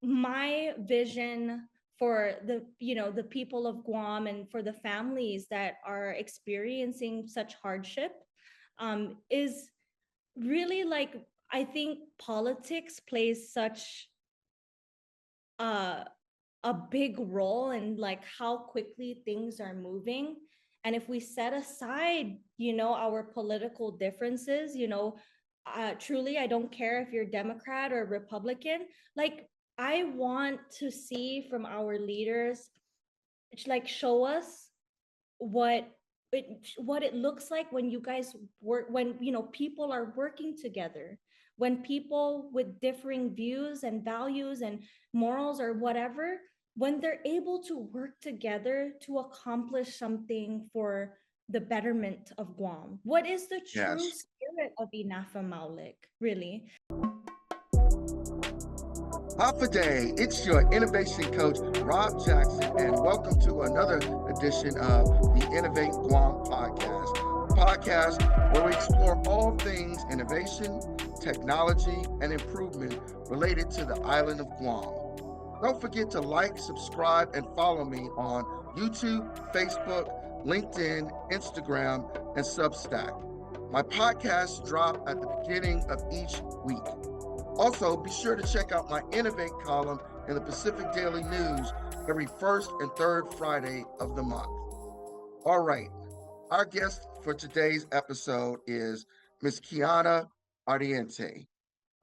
my vision for the people of Guam and for the families that are experiencing such hardship is really like, I think politics plays such a a big role in like how quickly things are moving. And if we set aside, our political differences, truly, I don't care if you're Democrat or Republican. Like, I want to see from our leaders, like, show us what it looks like when you guys work, when people are working together, when people with differing views and values and morals or whatever, when they're able to work together to accomplish something for the betterment of Guam. What is the true Yes. spirit of Inafa Maulik, really? Day, it's your innovation coach, Rob Jackson, and welcome to another edition of the Innovate Guam podcast, a podcast where we explore all things innovation, technology, and improvement related to the island of Guam. Don't forget to like, subscribe, and follow me on YouTube, Facebook, LinkedIn, Instagram, and Substack. My podcasts drop at the beginning of each week. Also, be sure to check out my Innovate column in the Pacific Daily News every first and third Friday of the month. All right, our guest for today's episode is Ms. Keana Ardiente,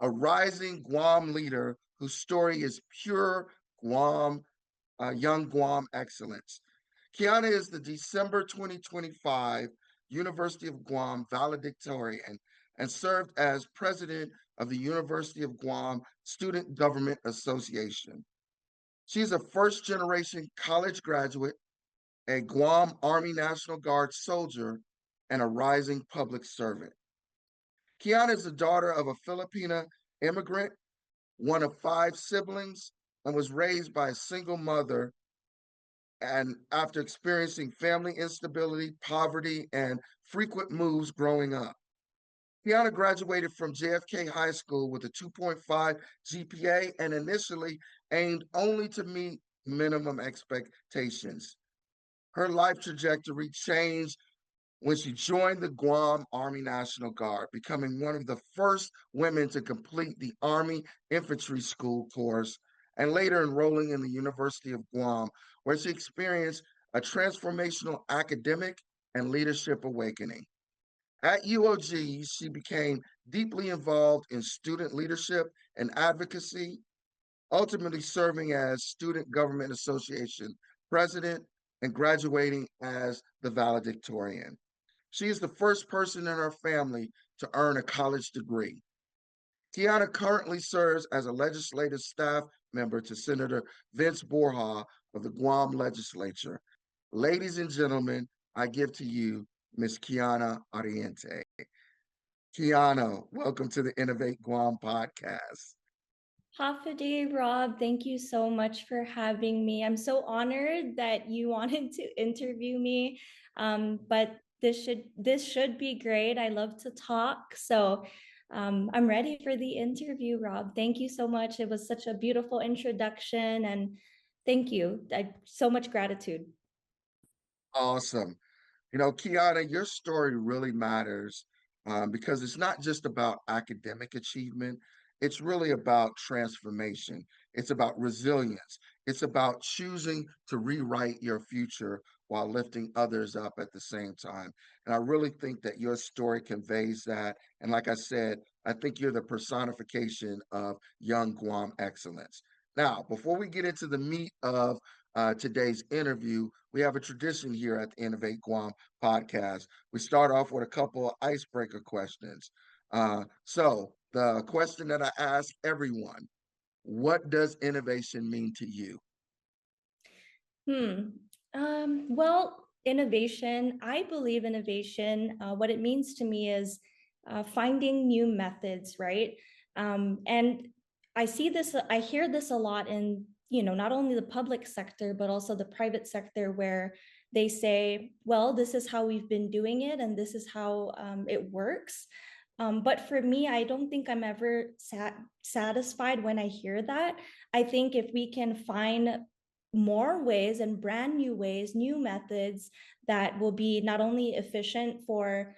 a rising Guam leader whose story is pure Guam, young Guam excellence. Keana is the December 2025 University of Guam valedictorian and served as president of the University of Guam Student Government Association. She is a first generation college graduate, a Guam Army National Guard soldier, and a rising public servant. Keana is the daughter of a Filipina immigrant, one of five siblings, and was raised by a single mother. And after experiencing family instability, poverty, and frequent moves growing up, Keana graduated from JFK High School with a 2.5 GPA and initially aimed only to meet minimum expectations. Her life trajectory changed when she joined the Guam Army National Guard, becoming one of the first women to complete the Army Infantry School course and later enrolling in the University of Guam, where she experienced a transformational academic and leadership awakening. At UOG, she became deeply involved in student leadership and advocacy, ultimately serving as Student Government Association president and graduating as the valedictorian. She is the first person in her family to earn a college degree. Keana currently serves as a legislative staff member to Senator Vince Borja of the Guam Legislature. Ladies and gentlemen, I give to you Ms. Keana Ardiente. Keana, welcome to the Innovate Guam podcast. Hafidi, Rob, thank you so much for having me. I'm so honored that you wanted to interview me. But this should be great. I love to talk. So I'm ready for the interview, Rob. Thank you so much. It was such a beautiful introduction, and thank you. So much gratitude. Awesome. You know, Keana, your story really matters because it's not just about academic achievement, it's really about transformation. It's about resilience. It's about choosing to rewrite your future while lifting others up at the same time. And I really think that your story conveys that. And like I said, I think you're the personification of young Guam excellence. Now, before we get into the meat of today's interview, we have a tradition here at the Innovate Guam podcast. We start off with a couple of icebreaker questions. So, the question that I ask everyone: what does innovation mean to you? Hmm. Well, innovation, I believe innovation, what it means to me is finding new methods, right? And I hear this a lot in, not only the public sector, but also the private sector, where they say, well, this is how we've been doing it and this is how it works. But for me, I don't think I'm ever satisfied when I hear that. I think if we can find more ways and brand new ways, new methods that will be not only efficient for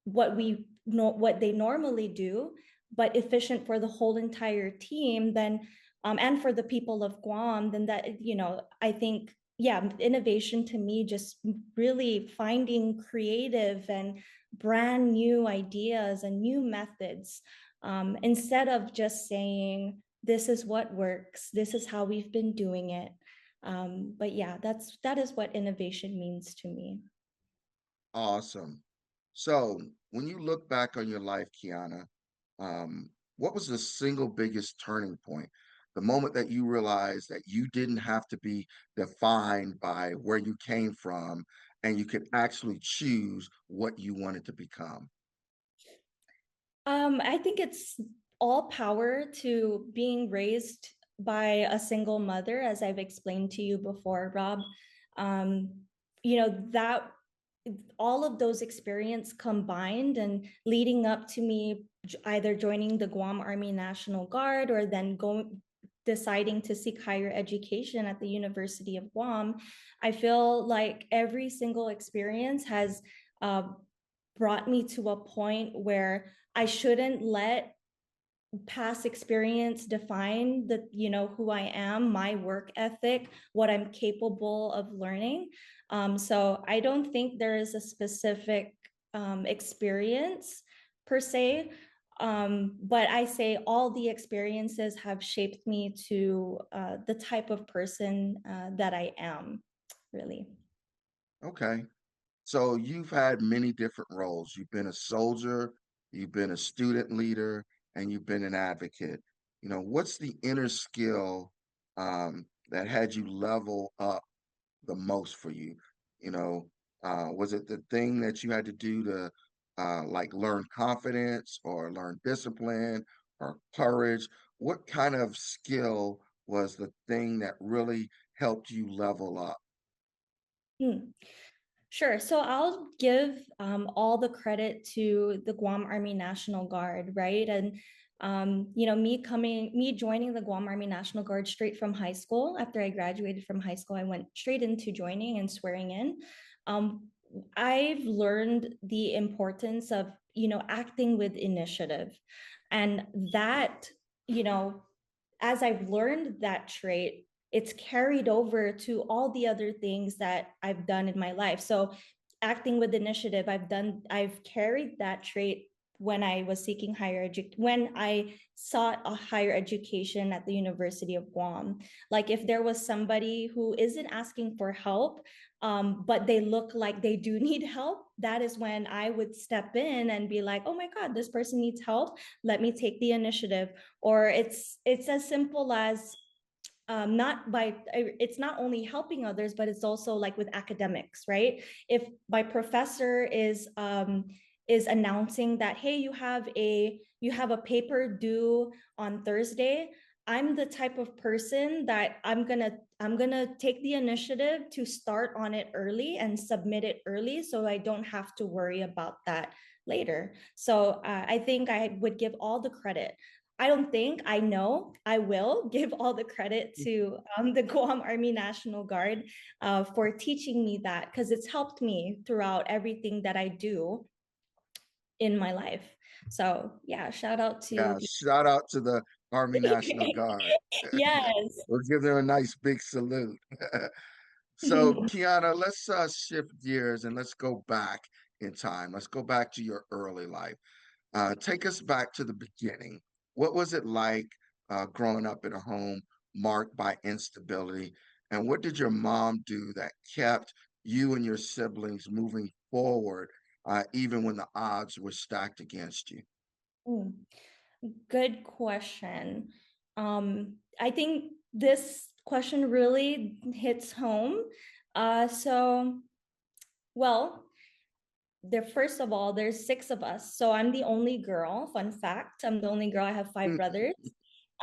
what we know, what they normally do, but efficient for the whole entire team, then and for the people of Guam, then that, I think, yeah, innovation to me just really finding creative and brand new ideas and new methods, instead of just saying, this is what works, this is how we've been doing it. But yeah, that is what innovation means to me. Awesome. So when you look back on your life, Keana, what was the single biggest turning point? The moment that you realized that you didn't have to be defined by where you came from and you could actually choose what you wanted to become. I think it's all power to being raised by a single mother, as I've explained to you before, Rob. Um, that all of those experience combined and leading up to me either joining the Guam Army National Guard or then deciding to seek higher education at the University of Guam, I feel like every single experience has uh, brought me to a point where I shouldn't let past experience define who I am, my work ethic, what I'm capable of learning. So I don't think there is a specific experience per se, but I say all the experiences have shaped me to the type of person that I am, really. Okay. So you've had many different roles. You've been a soldier, you've been a student leader, and you've been an advocate. What's the inner skill that had you level up the most for you? Was it the thing that you had to do to like learn confidence or learn discipline or courage? What kind of skill was the thing that really helped you level up? Hmm. Sure. So I'll give all the credit to the Guam Army National Guard, right? And me joining the Guam Army National Guard straight from high school. After I graduated from high school, I went straight into joining and swearing in. Um, I've learned the importance of acting with initiative, and that you know as I've learned that trait, it's carried over to all the other things that I've done in my life. So, acting with initiative, I've carried that trait when I was seeking when I sought a higher education at the University of Guam. Like if there was somebody who isn't asking for help, but they look like they do need help, that is when I would step in and be like, oh my God, this person needs help. Let me take the initiative. Or it's as simple as not by it's not only helping others, but it's also like with academics, right? If my professor is announcing that, hey, you have a paper due on Thursday, I'm the type of person that I'm gonna take the initiative to start on it early and submit it early so I don't have to worry about that later. So I think I would give all the credit. I don't think, I know, I will give all the credit to the Guam Army National Guard for teaching me that, because it's helped me throughout everything that I do in my life. So yeah, shout out to Yeah, shout out to the Army National Guard. yes. We'll give them a nice big salute. So, Kiana, let's shift gears and let's go back in time. Let's go back to your early life. Take us back to the beginning. What was it like growing up in a home marked by instability? And what did your mom do that kept you and your siblings moving forward, even when the odds were stacked against you? Mm, good question. I think this question really hits home. So, well, first of all, there's six of us. So I'm the only girl. Fun fact, I'm the only girl. I have five brothers.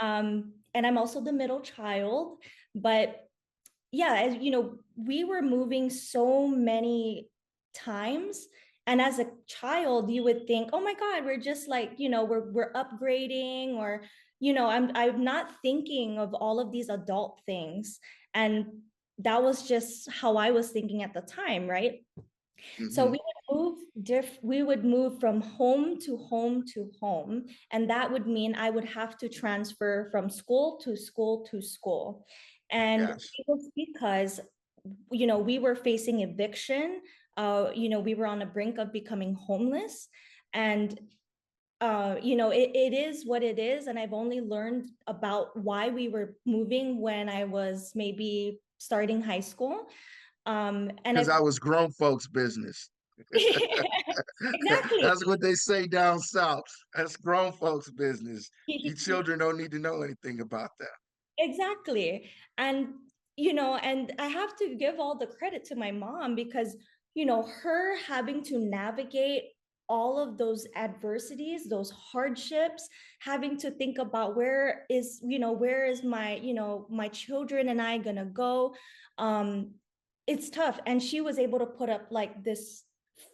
And I'm also the middle child. But yeah, as you know, we were moving so many times And as a child, you would think, oh my God, we're just like, we're upgrading, or, I'm not thinking of all of these adult things. And that was just how I was thinking at the time, right? So Mm-hmm. we would move from home to home to home, and that would mean I would have to transfer from school to school to school. And Yes. it was because we were facing eviction. We were on the brink of becoming homeless, and it is what it is. And I've only learned about why we were moving when I was maybe starting high school. And Because I've I was grown folks' business. exactly. That's what they say down south. That's grown folks' business. You children don't need to know anything about that. Exactly. And, and I have to give all the credit to my mom because, her having to navigate all of those adversities, those hardships, having to think about where is my, my children and I gonna go. It's tough. And she was able to put up like this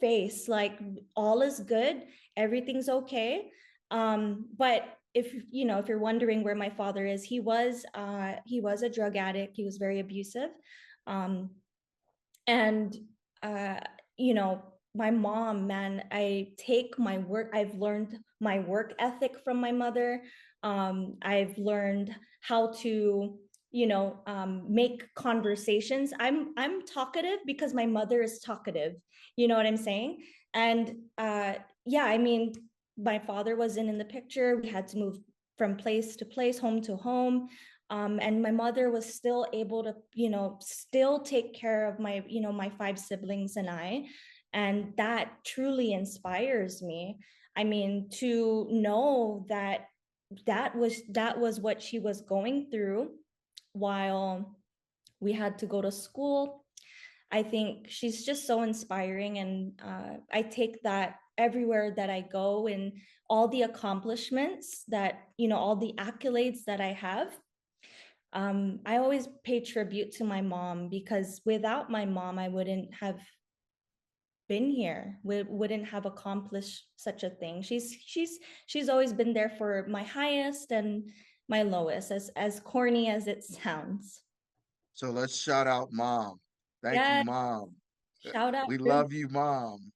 face, like all is good, everything's okay. But if you're wondering where my father is, he was a drug addict. He was very abusive. um and uh you know my mom, man, I've learned my work ethic from my mother. I've learned how to make conversations. I'm talkative because my mother is talkative, you know what I'm saying? And yeah, I mean, my father wasn't in the picture. We had to move from place to place, home to home. And my mother was still able to still take care of my five siblings and I. And that truly inspires me. I mean, to know that that was what she was going through while we had to go to school. I think she's just so inspiring, and I take that everywhere that I go, and all the accomplishments that all the accolades that I have. I always pay tribute to my mom, because without my mom, I wouldn't have been here. We wouldn't have accomplished such a thing. She's always been there for my highest and my lowest, as corny as it sounds. So let's shout out mom. Thank you, Yeah, mom. shout out We to love you, mom.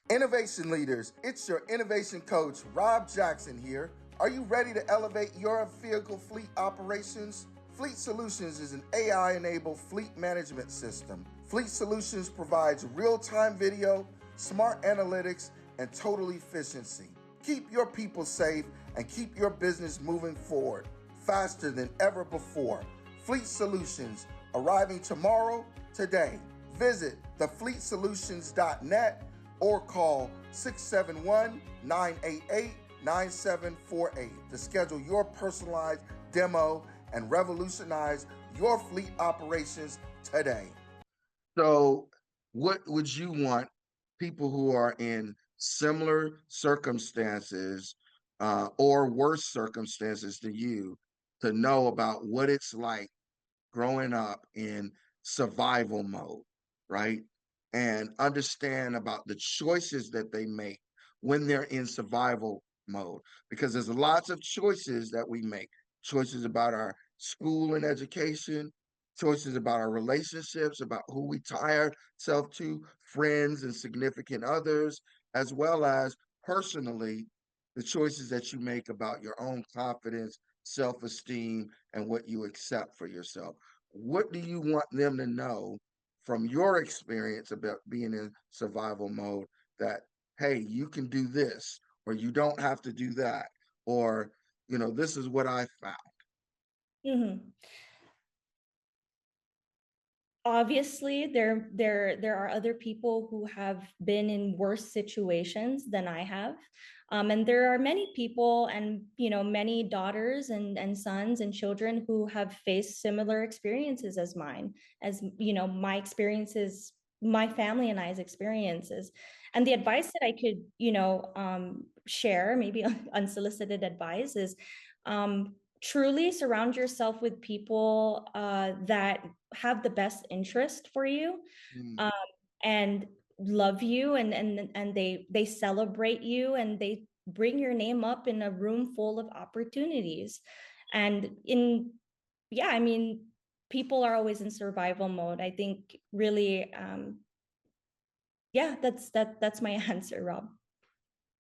Innovation leaders, it's your innovation coach, Rob Jackson here. Are you ready to elevate your vehicle fleet operations? Fleet Solutions is an AI-enabled fleet management system. Fleet Solutions provides real-time video, smart analytics, and total efficiency. Keep your people safe and keep your business moving forward faster than ever before. Fleet Solutions, arriving tomorrow, today. Visit thefleetsolutions.net or call 671-988-9748 to schedule your personalized demo and revolutionize your fleet operations today. So, what would you want people who are in similar circumstances or worse circumstances to you to know about what it's like growing up in survival mode, right? And understand about the choices that they make when they're in survival mode. Because there's lots of choices that we make, choices about our school and education, choices about our relationships, about who we tie ourselves to, friends and significant others, as well as personally, the choices that you make about your own confidence, self esteem, and what you accept for yourself. What do you want them to know from your experience about being in survival mode that, hey, you can do this, or you don't have to do that, or, this is what I found? Mhm. Obviously, there are other people who have been in worse situations than I have. And there are many people, and many daughters and sons and children who have faced similar experiences as mine, as my experiences, my family and I's experiences. And the advice that I could share, maybe unsolicited advice, is truly surround yourself with people that have the best interest for you. Mm. um, and love you, and they celebrate you, and they bring your name up in a room full of opportunities. And in yeah, I mean, people are always in survival mode. I think really, yeah, that's my answer, Rob.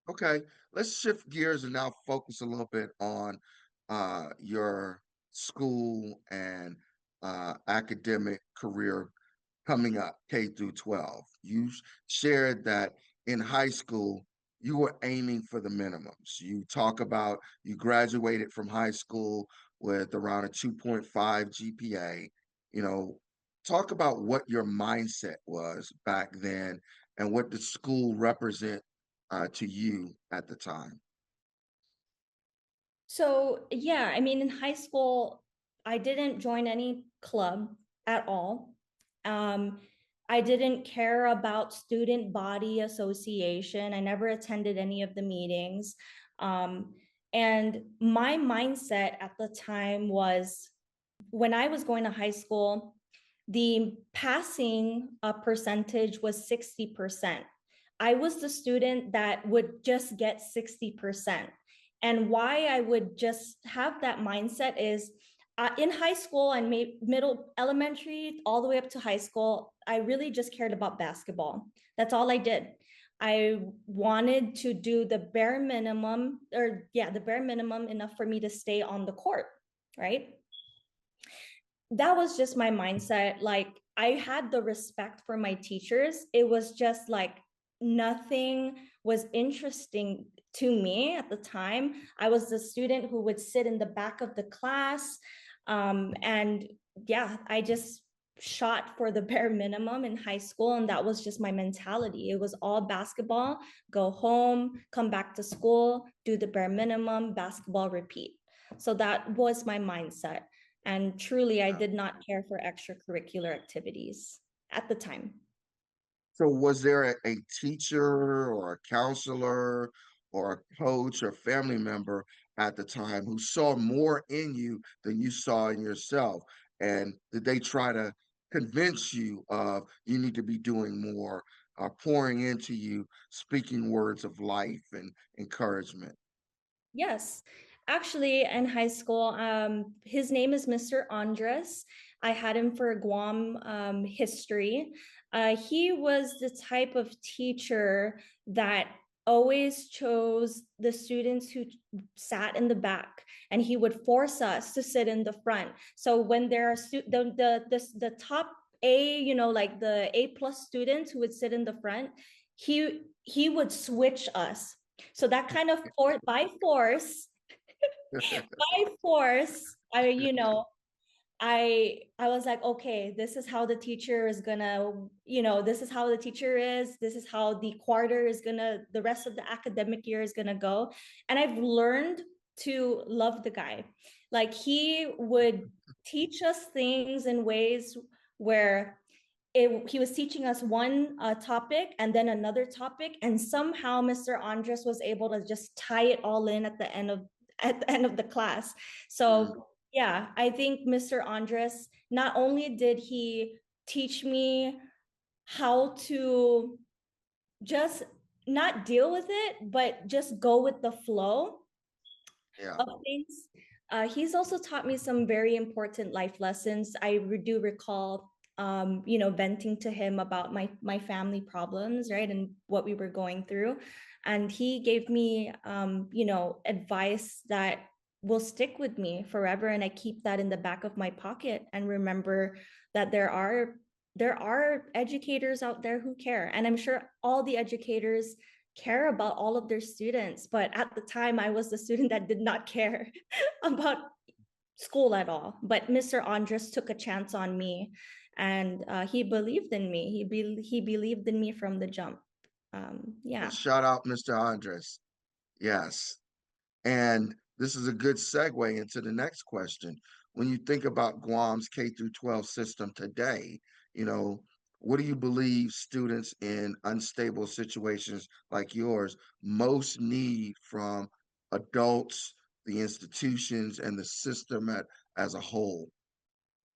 Okay, let's shift gears and now focus a little bit on your school and academic career coming up, K through 12. You shared that in high school you were aiming for the minimums. You talk about you graduated from high school with around a 2.5 GPA. You know, talk about what your mindset was back then and what the school represent to you at the time. So yeah, I mean, in high school, I didn't join any club at all. Um, I didn't care about student body association. I never attended any of the meetings. Um, and my mindset at the time was, when I was going to high school, the passing percentage was 60%. I was the student that would just get 60%. And why I would just have that mindset is, in high school and middle elementary all the way up to high school, I really just cared about basketball. That's all I did. I wanted to do the bare minimum, or yeah, the bare minimum enough for me to stay on the court, right? That was just my mindset. Like, I had the respect for my teachers. It was just like nothing was interesting to me at the time. I was the student who would sit in the back of the class. And yeah, I just shot for the bare minimum in high school. And that was just my mentality. It was all basketball, go home, come back to school, do the bare minimum, basketball, repeat. So that was my mindset. And truly, I Yeah. did not care for extracurricular activities at the time. So was there a teacher or a counselor or a coach or family member at the time who saw more in you than you saw in yourself? And did they try to convince you of you need to be doing more, pouring into you, speaking words of life and encouragement? Yes, actually, in high school, his name is Mr. Andres. I had him for Guam history. He was the type of teacher that always chose the students who sat in the back, and he would force us to sit in the front. So when there are the top A, like the A plus students who would sit in the front, he would switch us. So that kind of by force, by force, I was like, okay, this is how the teacher is gonna, this is how the teacher is, this is how the quarter is gonna, the rest of the academic year is gonna go. And I've learned to love the guy. Like, he would teach us things in ways where he was teaching us one topic and then another topic, and somehow Mr. Andres was able to just tie it all in at the end of the class. Mm, So yeah, I think Mr. Andres, not only did he teach me how to just not deal with it, but just go with the flow yeah. of things. He's also taught me some very important life lessons. I do recall, venting to him about my family problems, right, and what we were going through, and he gave me, advice that will stick with me forever, and I keep that in the back of my pocket and remember that there are educators out there who care, and I'm sure all the educators care about all of their students. But at the time, I was the student that did not care about school at all. But Mr. Andres took a chance on me, and he believed in me. He believed in me from the jump. Well, Yeah. shout out Mr. Andres. Yes. And this is a good segue into the next question. When you think about Guam's K through 12 system today, you know, what do you believe students in unstable situations like yours most need from adults, the institutions, and the system as a whole?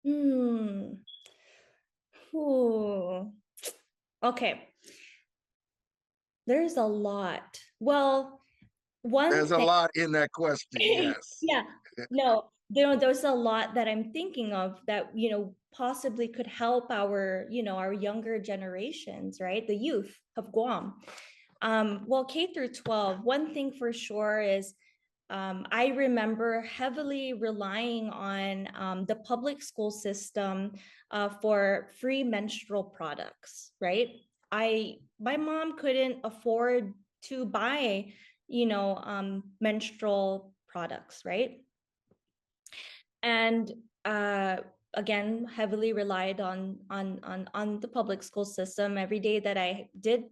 Hmm. Ooh. Okay. There's a lot. Well, one There's a thing, lot in that question. Yes. yeah, no, there's a lot that I'm thinking of that, possibly could help our, our younger generations, right? The youth of Guam. Well, K through 12, one thing for sure is I remember heavily relying on the public school system for free menstrual products, right? My mom couldn't afford to buy, menstrual products, right? And again, heavily relied on the public school system. Every day that I did,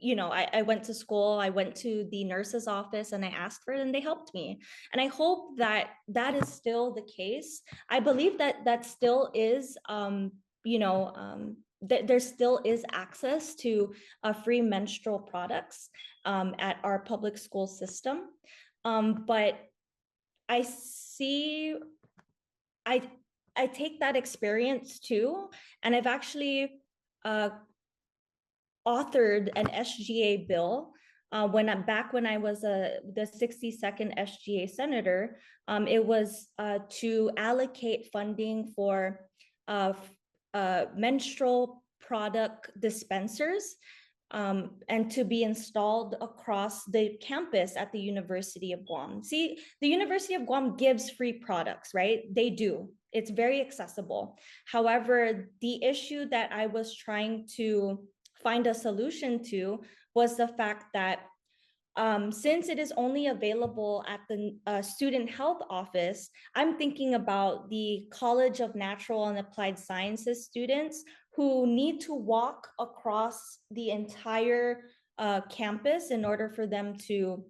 I went to school, I went to the nurse's office and I asked for it and they helped me. And I hope that that is still the case. I believe that that still is, there still is access to free menstrual products at our public school system. But I see, I I take that experience too, and I've actually uh, authored an SGA bill when I was the 62nd SGA senator. It was to allocate funding for menstrual product dispensers, and to be installed across the campus at the University of Guam. See, the University of Guam gives free products, right? They do. It's very accessible. However, the issue that I was trying to find a solution to was the fact that since it is only available at the student health office, I'm thinking about the College of Natural and Applied Sciences students who need to walk across the entire campus in order for them to,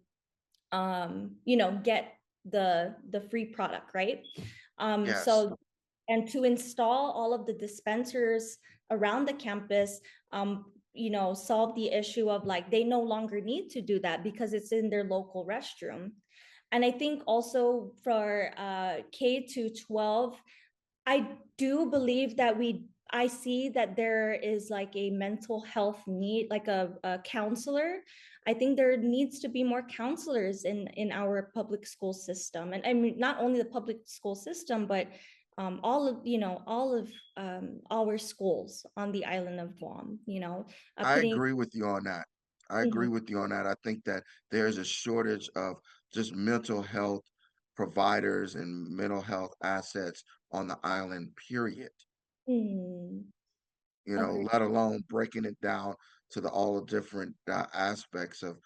get the free product, right? Yes. So, and to install all of the dispensers around the campus, solve the issue of like they no longer need to do that because it's in their local restroom. And I think also for K to 12, I do believe that I see that there is like a mental health need, like a counselor. I think there needs to be more counselors in our public school system. And I mean, not only the public school system, but all of our schools on the island of Guam, I putting. agree with you on that. I agree Mhm, with you on that. I think that there's a shortage of just mental health providers and mental health assets on the island, period. mhm, agree. Let alone breaking it down to all the different aspects of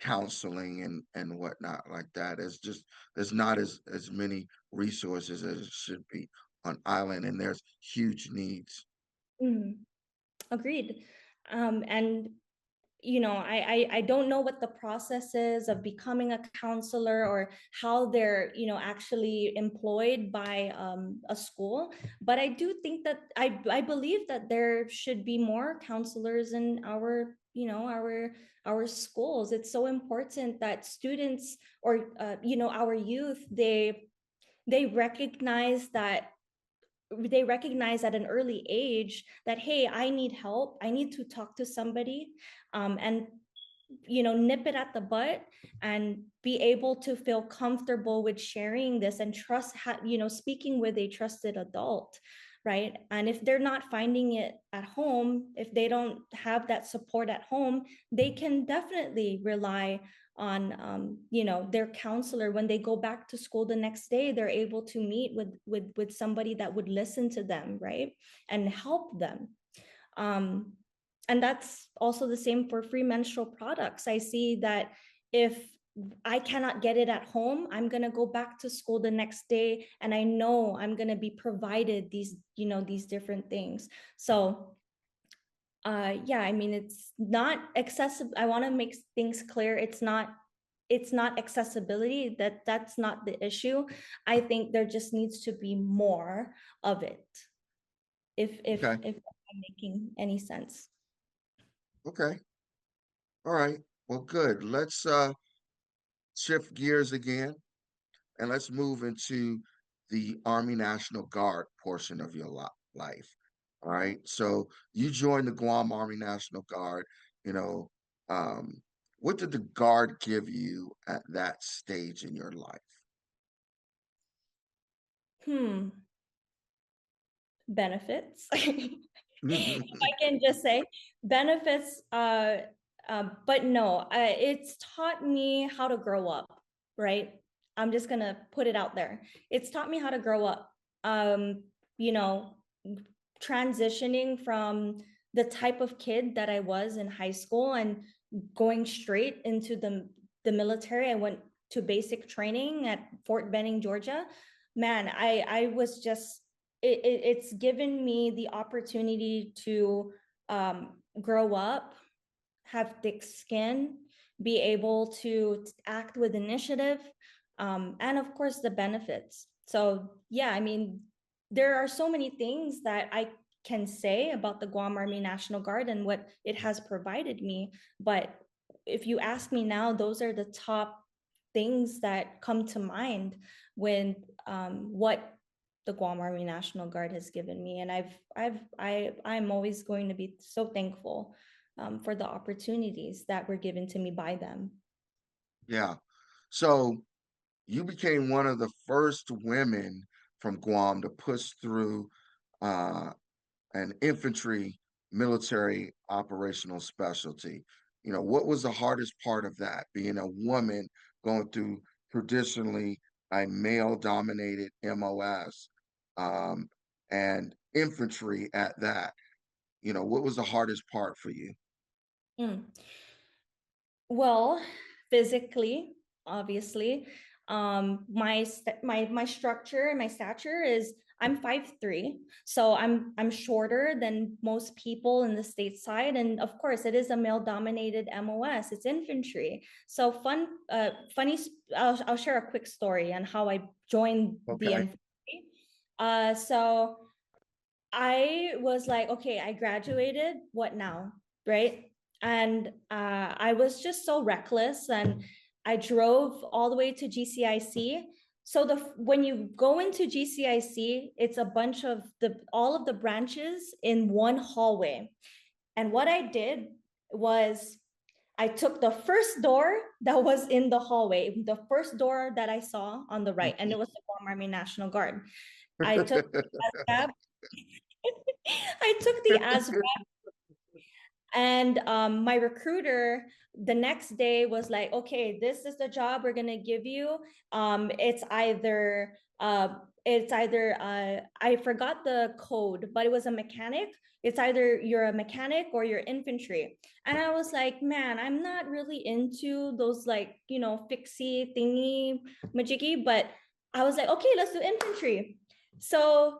counseling and whatnot like that. It's just there's not as many resources as it should be on island, and there's huge needs. Mhm, agreed. And I don't know what the process is of becoming a counselor or how they're, actually employed by a school. But I do think that I believe that there should be more counselors in our, our schools. It's so important that students or, our youth, they recognize that they recognize at an early age that, hey, I need help, I need to talk to somebody, and nip it at the butt and be able to feel comfortable with sharing this and speaking with a trusted adult, right? And if they're not finding it at home, if they don't have that support at home, they can definitely rely on, their counselor. When they go back to school the next day, they're able to meet with somebody that would listen to them, right, and help them. um, and that's also the same for free menstrual products. I see that if I cannot get it at home, I'm going to go back to school the next day and I know I'm going to be provided these, these different things. So yeah, I mean, it's not accessible. I want to make things clear. It's not accessibility, that's not the issue. I think there just needs to be more of it, Okay. if I'm making any sense. Okay. All right. Well, good. Let's shift gears again and let's move into the Army National Guard portion of your life. All right. So you joined the Guam Army National Guard, you know, What did the Guard give you at that stage in your life? Benefits. If I can just say benefits, but no, it's taught me how to grow up, right? I'm just gonna put it out there. It's taught me how to grow up. You know, transitioning from the type of kid that I was in high school and going straight into the military. I went to basic training at Fort Benning, Georgia. Man, I was just it's given me the opportunity to grow up, have thick skin, be able to act with initiative, and of course the benefits. So yeah, I mean, there are so many things that I can say about the Guam Army National Guard and what it has provided me. But if you ask me now, those are the top things that come to mind when what the Guam Army National Guard has given me. And I'm always going to be so thankful for the opportunities that were given to me by them. Yeah. So you became one of the first women from Guam to push through uh, an infantry military operational specialty. What was the hardest part of that, being a woman going through traditionally a male dominated MOS, and infantry at that? What was the hardest part for you? Mm. Well, physically, obviously, my structure and my stature is I'm 5'3", so I'm shorter than most people in the stateside, and of course, it is a male-dominated MOS. It's infantry. So funny. I'll share a quick story on how I joined the Okay. infantry. So I was like, okay, I graduated. What now? Right. And I was just so reckless. And I drove all the way to GCIC. So when you go into GCIC, it's a bunch of all of the branches in one hallway. And what I did was I took the first door that was in the hallway, the first door that I saw on the right, and it was the Guam Army National Guard. I took I took the ASVAB, and my recruiter the next day was like, okay, this is the job we're gonna give you. It's either I forgot the code, but it was a mechanic. It's either you're a mechanic or you're infantry. And I was like, man, I'm not really into those, like, fixie thingy majiggy, but I was like, okay, let's do infantry. So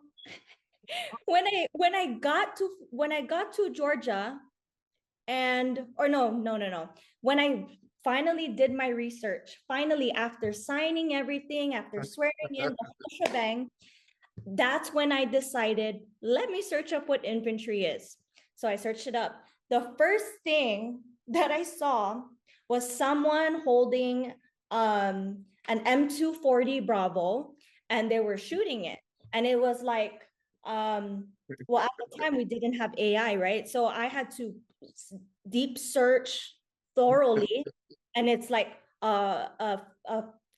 when I got to Georgia, and or no, when I finally did my research, finally after signing everything, after swearing in the whole shebang, that's when I decided, let me search up what infantry is. So I searched it up. The first thing that I saw was someone holding an M240 Bravo, and they were shooting it. And it was like, well, at the time we didn't have AI, right? So I had to deep search thoroughly, and it's like a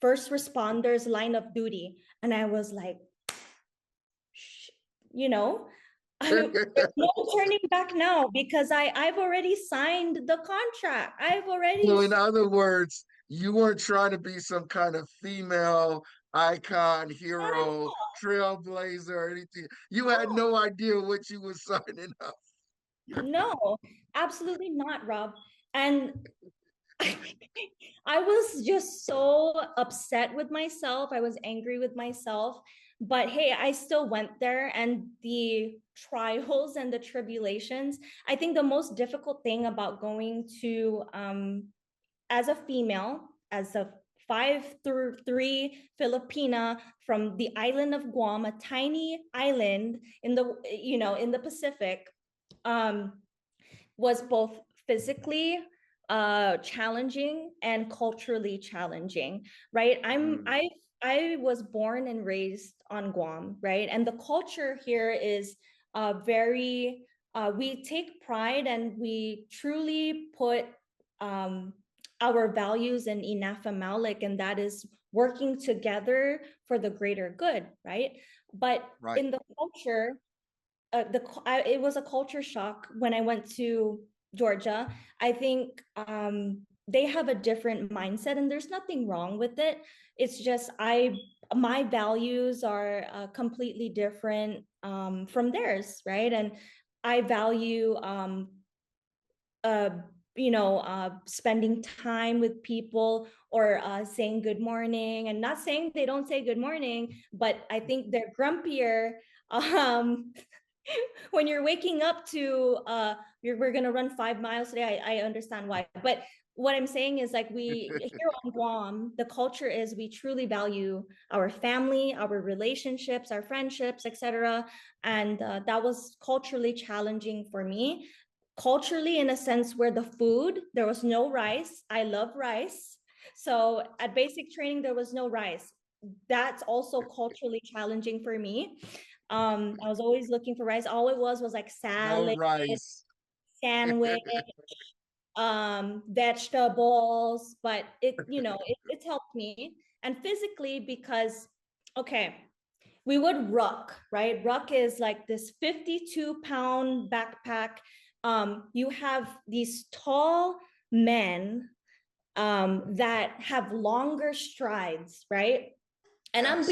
first responders line of duty. And I was like, you know, there's no turning back now, because I've already signed the contract. I've already. So in other words, you weren't trying to be some kind of female icon, hero, trailblazer, or anything. You had no idea what you were signing up. No, absolutely not, Rob. And I was just so upset with myself. I was angry with myself. But hey, I still went there, and the trials and the tribulations. I think the most difficult thing about going to, as a female, as a 5'3" Filipina from the island of Guam, a tiny island in the Pacific, was both physically challenging and culturally challenging, right? I was born and raised on Guam, right? And the culture here is very we take pride, and we truly put our values in Enough and Malik, and that is working together for the greater good, right? But Right. in the culture, it was a culture shock when I went to Georgia. I think they have a different mindset, and there's nothing wrong with it. It's just my values are completely different from theirs, right? And I value uh, spending time with people, or saying good morning, and not saying they don't say good morning, but I think they're grumpier um, when you're waking up to we're gonna run 5 miles today. I understand why, but what I'm saying is, like, we here on Guam, the culture is we truly value our family, our relationships, our friendships, etc. And that was culturally challenging for me. Culturally, in a sense, where the food, there was no rice. I love rice. So at basic training, there was no rice. That's also culturally challenging for me. I was always looking for rice. All it was like No salad, rice. sandwich, vegetables, but it helped me. And physically, because, okay, we would ruck, right? Ruck is like this 52-pound backpack. You have these tall men that have longer strides, right? And Yes.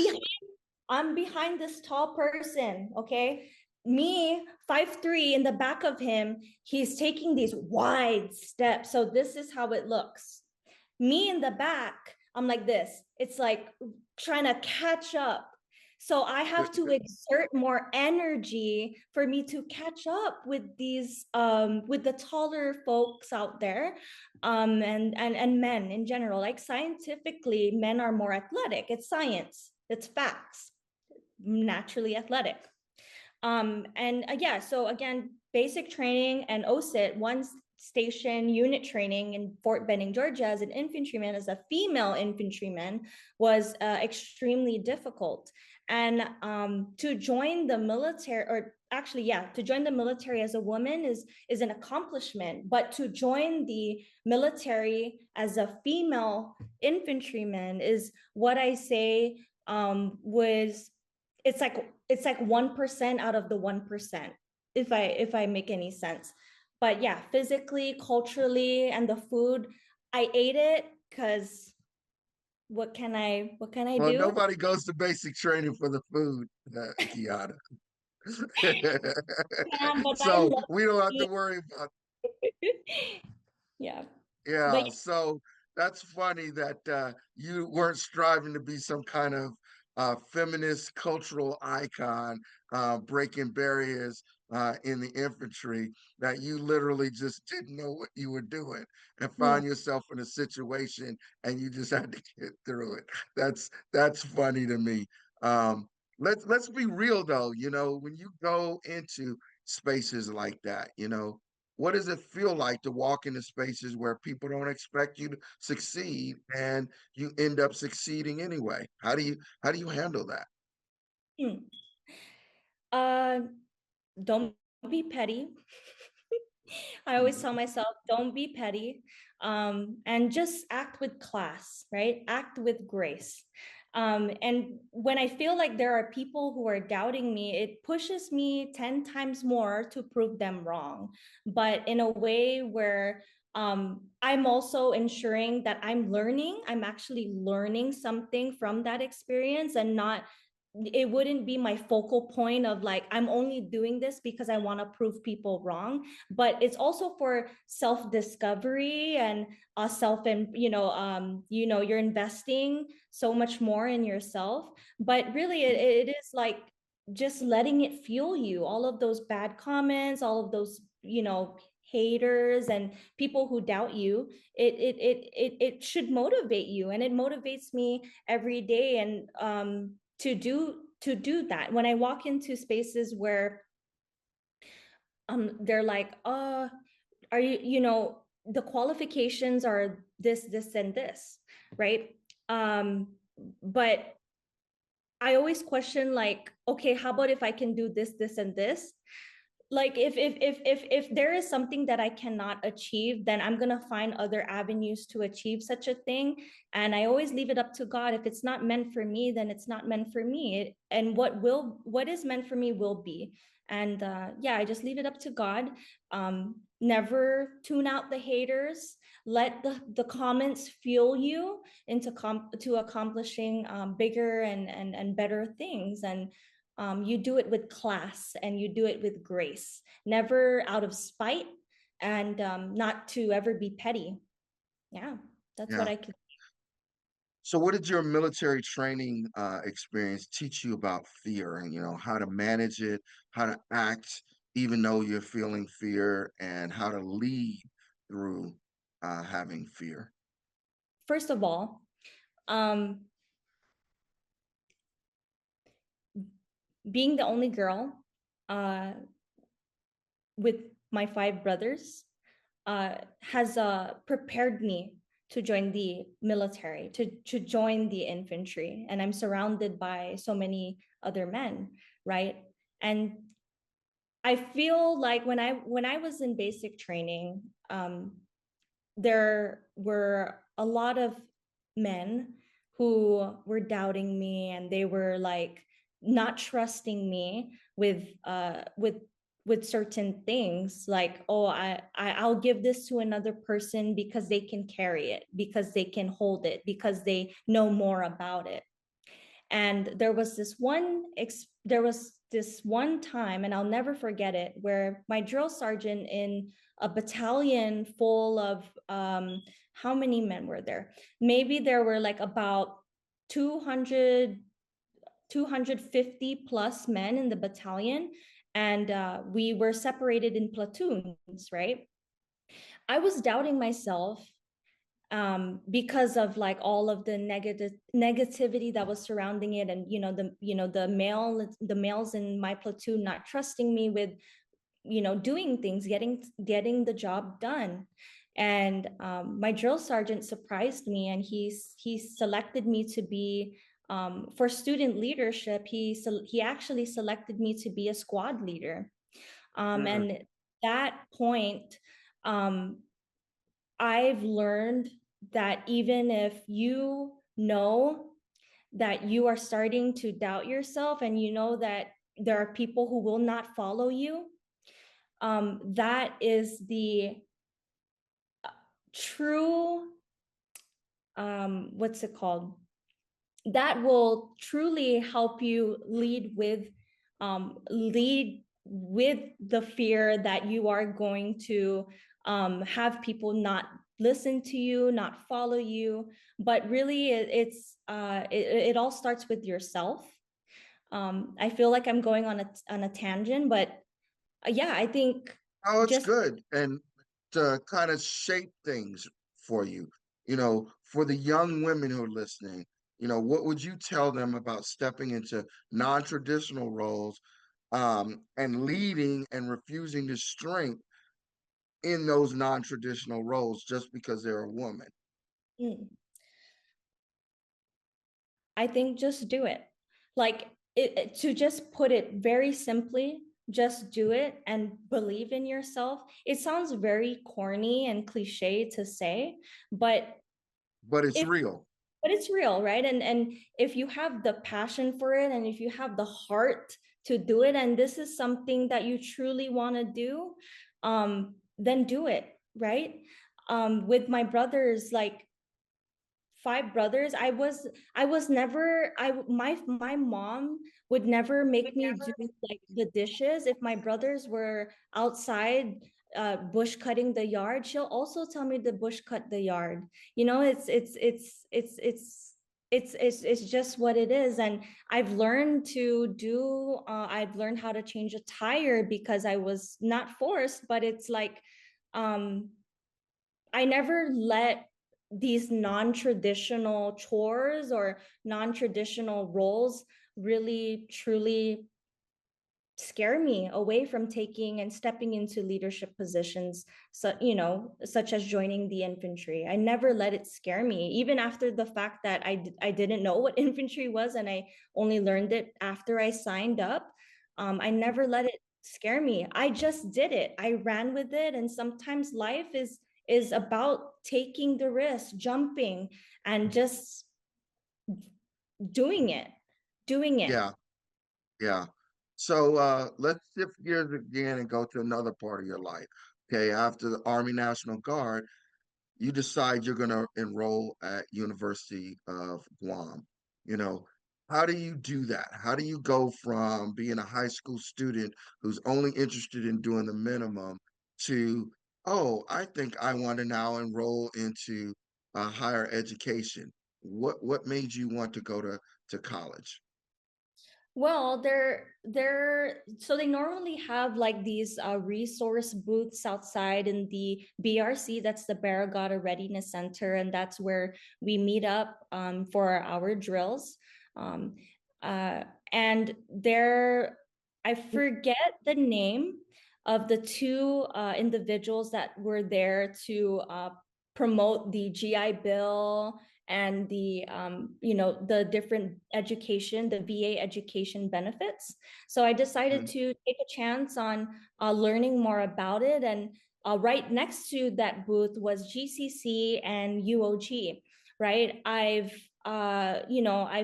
I'm behind this tall person, okay? Me, 5'3", in the back of him, he's taking these wide steps. So this is how it looks. Me in the back, I'm like this. It's like trying to catch up. So I have to exert more energy for me to catch up with these with the taller folks out there, and men in general. Like, scientifically, men are more athletic. It's science. It's facts. Naturally athletic. And yeah, so again, basic training and OSIT, one station unit training in Fort Benning, Georgia, as an infantryman, as a female infantryman, was extremely difficult. And to join the military, or actually, yeah, to join the military as a woman is an accomplishment. But to join the military as a female infantryman is what I say was it's like 1% out of the 1%, if I make any sense. But yeah, physically, culturally, and the food, I ate it because what can I Well, do? nobody goes to basic training for the food, Keana. Yeah, but I So love we don't have to it. worry about. Yeah, but Yeah, so that's funny that you weren't striving to be some kind of feminist cultural icon, breaking barriers in the infantry, that you literally just didn't know what you were doing and yeah. find yourself in a situation and you just had to get through it. That's funny to me. Let's be real though, when you go into spaces like that, what does it feel like to walk into spaces where people don't expect you to succeed and you end up succeeding anyway? How do you handle that? Hmm. uh don't be petty. I always tell myself, don't be petty, and just act with class, right? Act with grace. And when I feel like there are people who are doubting me, it pushes me 10 times more to prove them wrong, but in a way where I'm also ensuring that I'm actually learning something from that experience, and not it wouldn't be my focal point of like I'm only doing this because I want to prove people wrong, but it's also for self discovery and self, and you're investing so much more in yourself. But really, it is like just letting it fuel you, all of those bad comments, all of those haters and people who doubt you. It should motivate you, and it motivates me every day. And to do that, when I walk into spaces where they're like, are the qualifications are this and this, right? um but I always question, like, okay, how about if I can do this and this? like if there is something that I cannot achieve, then I'm gonna find other avenues to achieve such a thing. And I always leave it up to God. If it's not meant for me, then it's not meant for me. And what is meant for me will be. And yeah, I just leave it up to God. Never tune out the haters. Let the comments fuel you into to accomplishing bigger and better things. And you do it with class and you do it with grace, never out of spite, and not to ever be petty. Yeah, that's what Yeah. I could. So, what did your military training experience teach you about fear and, how to manage it, how to act even though you're feeling fear, and how to lead through having fear? First of all, um, being the only girl uh, with my five brothers has prepared me to join the military, to join the infantry. And I'm surrounded by so many other men, right? And I feel like when I was in basic training, there were a lot of men who were doubting me, and they were like not trusting me with certain things, like, oh, I'll give this to another person because they can carry it, because they can hold it, because they know more about it. And there was this one time, and I'll never forget it, where my drill sergeant in a battalion full of how many men were there? Maybe there were like about 200, 250 plus men in the battalion. And we were separated in platoons, right? I was doubting myself because of like all of the negativity that was surrounding it. And the males in my platoon not trusting me with doing things, getting the job done. And my drill sergeant surprised me, and he selected me to be for student leadership. He actually selected me to be a squad leader. Mm. And that point, um, I've learned that even if you know that you are starting to doubt yourself, and you know that there are people who will not follow you, that is the true, what's it called? That will truly help you lead with the fear that you are going to have people not listen to you, not follow you. But really, it all starts with yourself. I feel like I'm going on a tangent, but yeah, I think Oh, it's just good. And to kind of shape things for you, for the young women who are listening, what would you tell them about stepping into non-traditional roles, and leading and refusing to strength in those non-traditional roles just because they're a woman? mm, I think just do it. Like to just put it very simply, just do it and believe in yourself. It sounds very corny and cliche to say, but But it's if real. but it's real, right? And if you have the passion for it, and if you have the heart to do it, and this is something that you truly want to do, then do it, right? With my brothers, like five brothers, I was never I my mom would never make me do like the dishes. If my brothers were outside bush cutting the yard, she'll also tell me to bush cut the yard. It's just what it is. And I've learned how to change a tire because I was not forced, but it's like um I never let these non-traditional chores or non-traditional roles really truly scare me away from taking and stepping into leadership positions, so such as joining the infantry. I never let it scare me, even after the fact that I didn't know what infantry was, and I only learned it after I signed up. I never let it scare me. I just did it. I ran with it. And sometimes life is about taking the risk, jumping, and just doing it, doing it. Yeah, yeah. So let's shift gears again and go to another part of your life. Okay, after the Army National Guard, you decide you're going to enroll at University of Guam. You know, how do you do that? How do you go from being a high school student who's only interested in doing the minimum to, oh, I think I want to now enroll into higher education? What made you want to go to college? Well, so they normally have like these resource booths outside in the BRC, that's the Barragata Readiness Center, and that's where we meet up for our drills. Um, uh, and there, I forget the name of the two individuals that were there to promote the GI Bill and the the different education, the VA education benefits. So I decided Mhm. to take a chance on learning more about it. And right next to that booth was GCC and UOG. Right, I've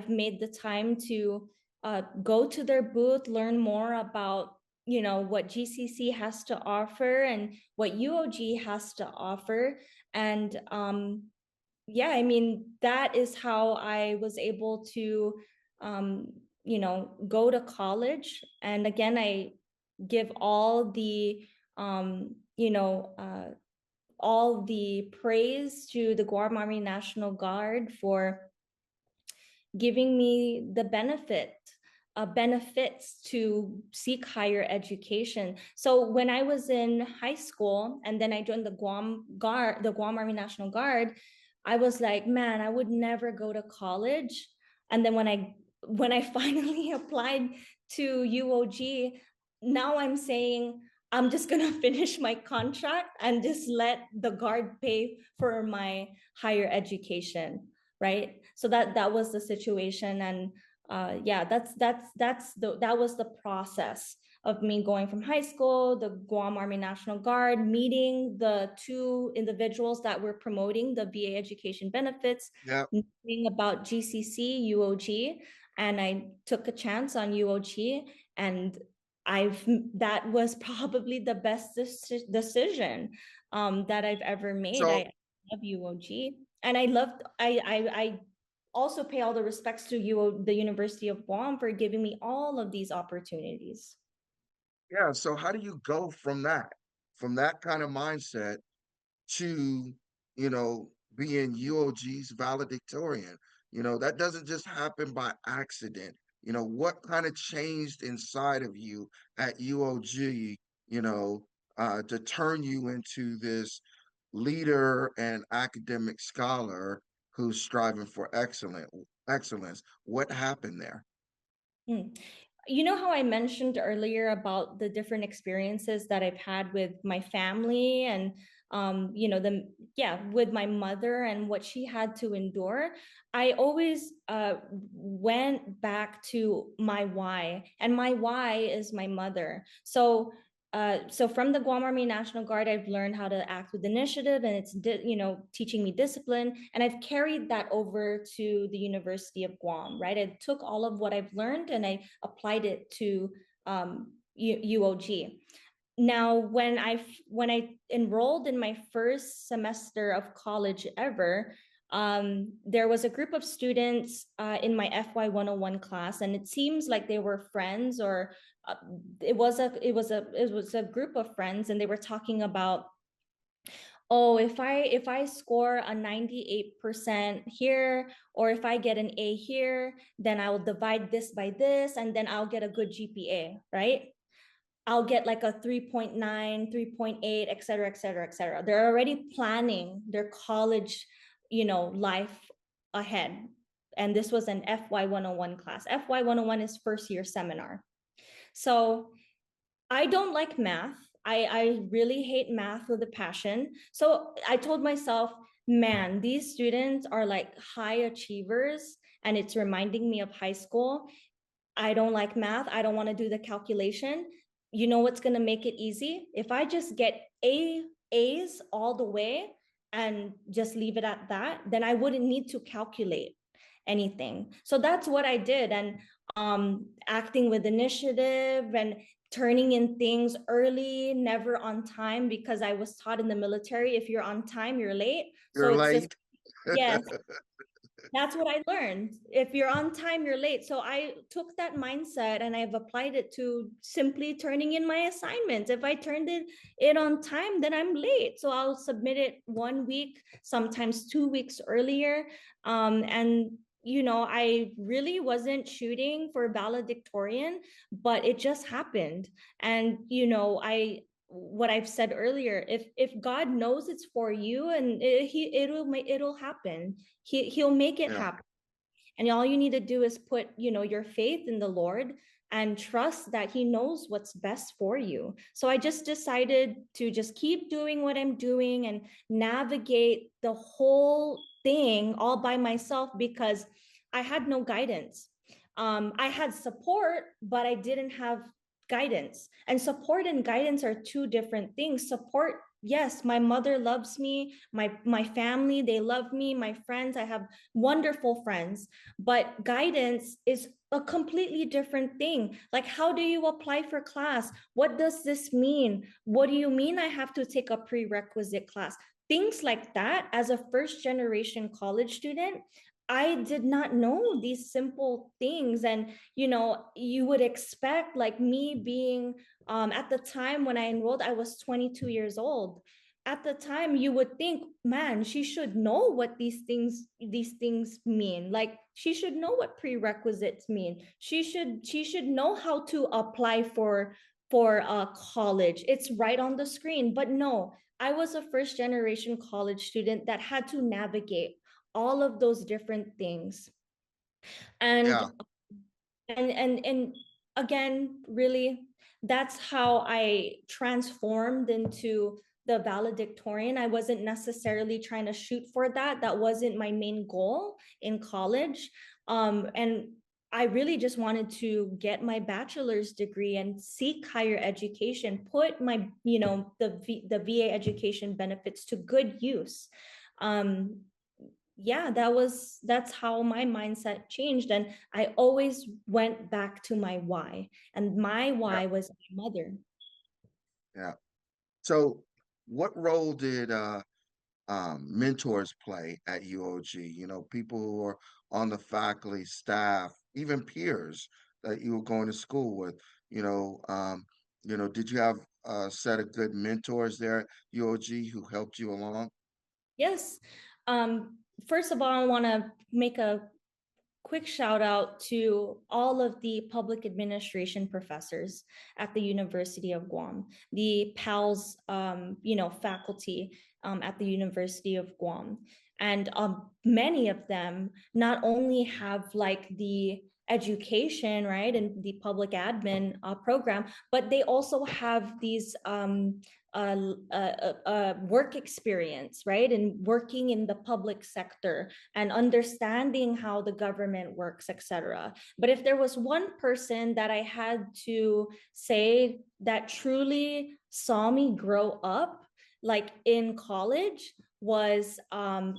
made the time to go to their booth, learn more about what GCC has to offer and what UOG has to offer. And yeah, I mean, that is how I was able to, go to college. And again, I give um, you know, uh, all the praise to the Guam Army National Guard for giving me the benefits to seek higher education. So when I was in high school and then I joined the Guam Army National Guard, I was like, man, I would never go to college. And then when I finally applied to UOG, now I'm saying I'm just gonna finish my contract and just let the guard pay for my higher education, right? So that was the situation. And yeah, that was the process of me going from high school, the Guam Army National Guard, meeting the two individuals that were promoting the VA education benefits, Yeah. knowing about GCC, UOG, and I took a chance on UOG. And I've that was probably the best decision that I've ever made. So I love UOG, and I also pay all the respects to you, the University of Guam, for giving me all of these opportunities. yeah, so how do you go from that kind of mindset to, being UOG's valedictorian? That doesn't just happen by accident. What kind of changed inside of you at UOG, to turn you into this leader and academic scholar who's striving for excellence? What happened there? Hmm. You know how I mentioned earlier about the different experiences that I've had with my family and the yeah, with my mother and what she had to endure. I always went back to my why, and my why is my mother. So from the Guam Army National Guard, I've learned how to act with initiative, and it's teaching me discipline, and I've carried that over to the University of Guam. Right, I took all of what I've learned and I applied it to UOG. Now, when I enrolled in my first semester of college ever, there was a group of students in my FY 101 class, and it seems like they were friends, or uh, it was a group of friends, and they were talking about, oh, if I score a 98% here, or if I get an A here, then I will divide this by this, and then I'll get a good GPA, right? I'll get like a 3.9, 3.8, et cetera, et cetera, et cetera. They're already planning their college, life ahead. And this was an FY 101 class. FY 101 is first year seminar. So I don't like math. I really hate math with a passion. So I told myself, man, these students are like high achievers, and it's reminding me of high school. I don't like math. I don't want to do the calculation. you know what's going to make it easy? If I just get A's all the way and just leave it at that, then I wouldn't need to calculate anything. So that's what I did. And acting with initiative and turning in things early, never on time, because I was taught in the military, if you're on time, you're late. So You're it's just, late. yes, that's what I learned. If you're on time, you're late. So I took that mindset and I've applied it to simply turning in my assignments. If I turned it on time, then I'm late. So I'll submit it 1 week, sometimes 2 weeks earlier. And I really wasn't shooting for valedictorian, but it just happened. And what I've said earlier, if God knows it's for you, and it'll happen. He'll make it Yeah. happen. And all you need to do is put, your faith in the Lord and trust that he knows what's best for you. So I just decided to just keep doing what I'm doing and navigate the whole thing all by myself, because I had no guidance. I had support, but I didn't have guidance. And support and guidance are two different things. Support, yes, my mother loves me, my family, they love me, my friends, I have wonderful friends, but guidance is a completely different thing. Like, how do you apply for class? What does this mean? What do you mean I have to take a prerequisite class? Things like that. As a first generation college student, I did not know these simple things. And you would expect, like, me being at the time when I enrolled, I was 22 years old. At the time, you would think, man, she should know what these things mean. Like, she should know what prerequisites mean. She should know how to apply for college. It's right on the screen. But no, I was a first generation college student that had to navigate all of those different things. And Yeah. and again, really, that's how I transformed into the valedictorian. I wasn't necessarily trying to shoot for that wasn't my main goal in college. And I really just wanted to get my bachelor's degree and seek higher education, put my, the VA education benefits to good use. um yeah, that's how my mindset changed. And I always went back to my why, and my Yeah. why was my mother. Yeah. So, what role did mentors play at UOG? People who are on the faculty, staff, even peers that you were going to school with. You know, um, did you have a set of good mentors there at UOG who helped you along? Yes. First of all, I want to make a quick shout out to all of the public administration professors at the University of Guam, the PALS, faculty at the University of Guam. And many of them not only have, like, the education, right, and the public admin program, but they also have these work experience, right, and working in the public sector and understanding how the government works, etc. But if there was one person that I had to say that truly saw me grow up, like in college, was interim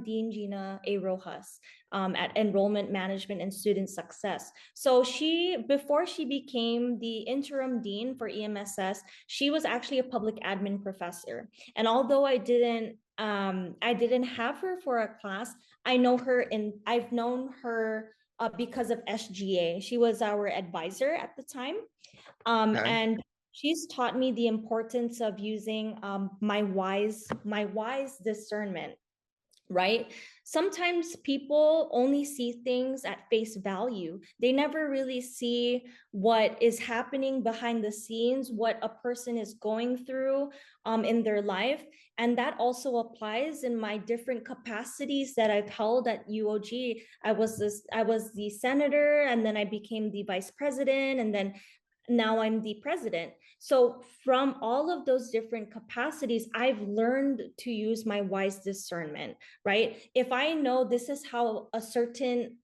Dean Gina A. Rojas at Enrollment Management and Student Success. So before she became the interim dean for EMSS, she was actually a public admin professor. And although I didn't have her for a class, I've known her because of SGA. She was our advisor at the time. Okay. And she's taught me the importance of using my wise discernment, right? Sometimes people only see things at face value. They never really see what is happening behind the scenes, what a person is going through in their life. And that also applies in my different capacities that I've held at UOG. I was the senator, and then I became the vice president, and then now I'm the president. So from all of those different capacities, I've learned to use my wise discernment, right? If I know this is how a certain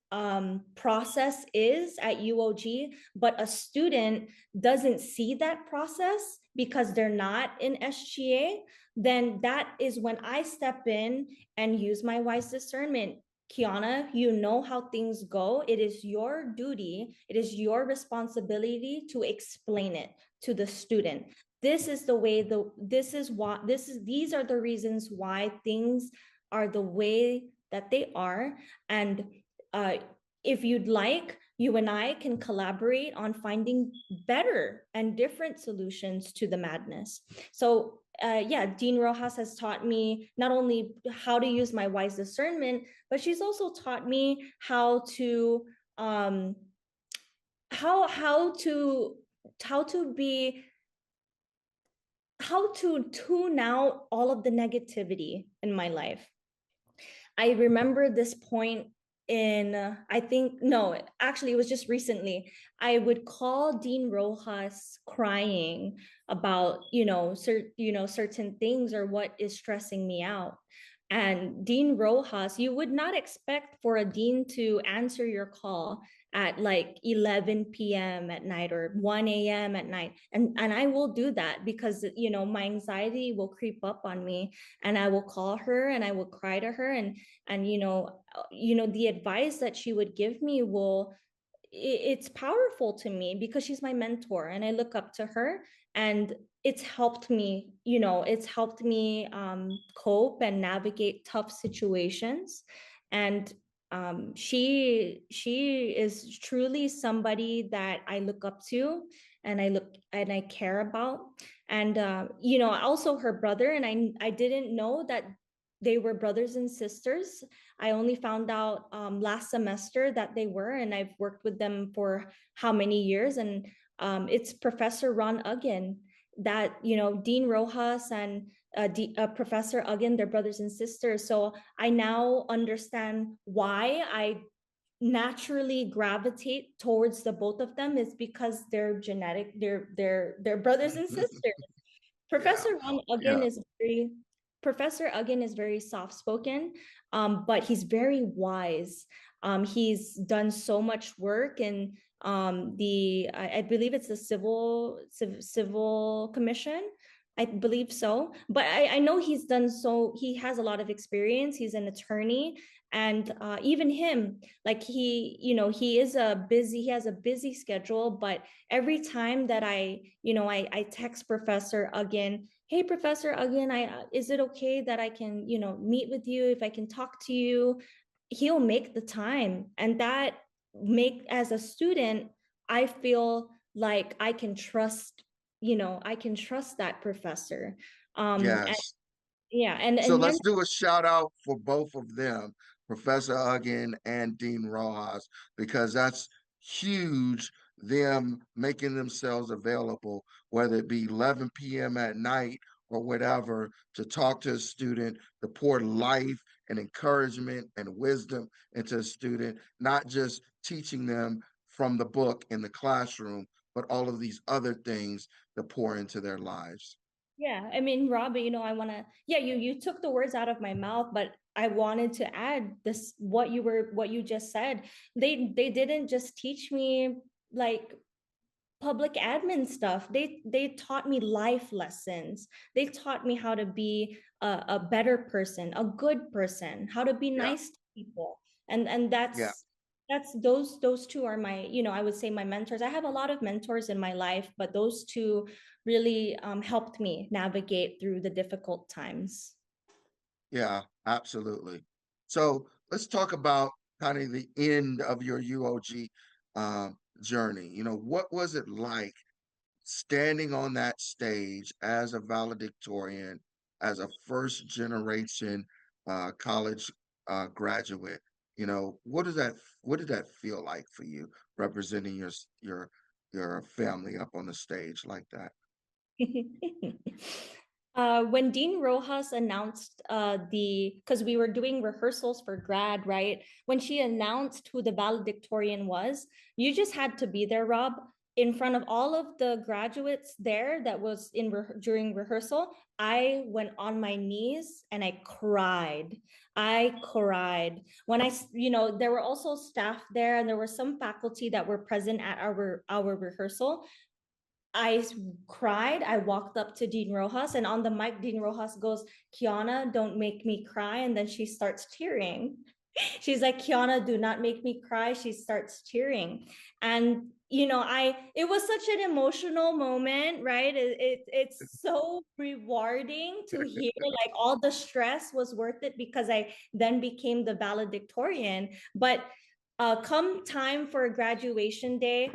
process is at UOG, but a student doesn't see that process because they're not in SGA, then that is when I step in and use my wise discernment. Keana, you know how things go. It is your duty, it is your responsibility to explain it to the student. This is the way these are the reasons why things are the way that they are. And uh, if you'd like, you and I can collaborate on finding better and different solutions to the madness. So yeah, Dean Rojas has taught me not only how to use my wise discernment, but she's also taught me how to how to how to be how to tune out all of the negativity in my life. I remember this point I think, no, actually, it was just recently. I would call Dean Rojas crying about, certain things or what is stressing me out. And Dean Rojas, you would not expect for a dean to answer your call at like 11 p.m. at night or 1 a.m. at night. And I will do that because, my anxiety will creep up on me, and I will call her and I will cry to her. And the advice that she would give me it's powerful to me because she's my mentor and I look up to her, and it's helped me cope and navigate tough situations. And she is truly somebody that I look up to, and I care about. And also her brother, and I didn't know that they were brothers and sisters. I only found out last semester that they were, and I've worked with them for how many years. And it's Professor Ron Uggen that, Dean Rojas and Professor Uggen, they're brothers and sisters. So I now understand why I naturally gravitate towards the both of them, is because they're brothers and sisters. Yeah. Professor Ron Uggen Yeah. is very Professor Uggen is very soft spoken, but he's very wise. He's done so much work in I believe it's the civil commission. I believe so, but I know he has a lot of experience. He's an attorney, and even him, like he has a busy schedule, but every time that I text Professor Uggen, hey Professor Uggen, is it okay that I can, meet with you, if I can talk to you? He'll make the time, and that make as a student, I feel like I can trust that professor. And Yes. yeah, and So and let's mem- do a shout out for both of them, Professor Uggen and Dean Rojas, because that's huge, them making themselves available, whether it be 11 p.m. at night or whatever, to talk to a student, to pour life and encouragement and wisdom into a student, not just teaching them from the book in the classroom, but all of these other things to pour into their lives. Yeah, I mean, Rob, I want to, yeah, you took the words out of my mouth, but I wanted to add this, what you just said. They didn't just teach me like public admin stuff. They taught me life lessons. They taught me how to be a better person, a good person, how to be Yeah, nice to people. And yeah. that's those two are my, I would say, my mentors. I have a lot of mentors in my life, but those two really helped me navigate through the difficult times. Yeah, absolutely. So let's talk about kind of the end of your UOG journey. What was it like standing on that stage as a valedictorian, as a first generation college graduate? What did that feel like for you, representing your family up on the stage like that? When Dean Rojas announced because we were doing rehearsals for grad, right? When she announced who the valedictorian was, you just had to be there, Rob. in front of all of the graduates there that was during rehearsal, I went on my knees and I cried. I cried when there were also staff there, and there were some faculty that were present at our rehearsal. I cried. I walked up to Dean Rojas, and on the mic, Dean Rojas goes, "Keana, don't make me cry." And then she starts tearing. She's like, "Keana, do not make me cry." She starts tearing. And it was such an emotional moment, right? It's so rewarding to hear, like, all the stress was worth it, because I then became the valedictorian. But come time for graduation day,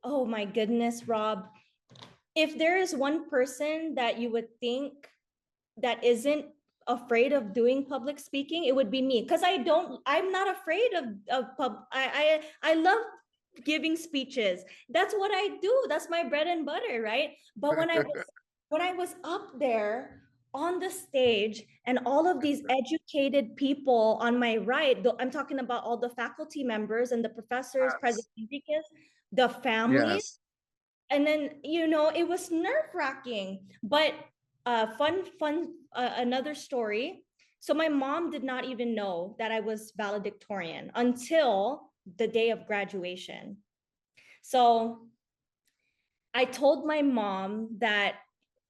oh my goodness, Rob, if there is one person that you would think that isn't afraid of doing public speaking, it would be me. Because I'm not afraid I love giving speeches. That's what I do. That's my bread and butter, right? But when I was up there on the stage, and all of these educated people on my right, I'm talking about all the faculty members and the professors, President Enriquez, the families, Yes. and then it was nerve-wracking. But another story. So my mom did not even know that I was valedictorian until the day of graduation. So I told my mom that,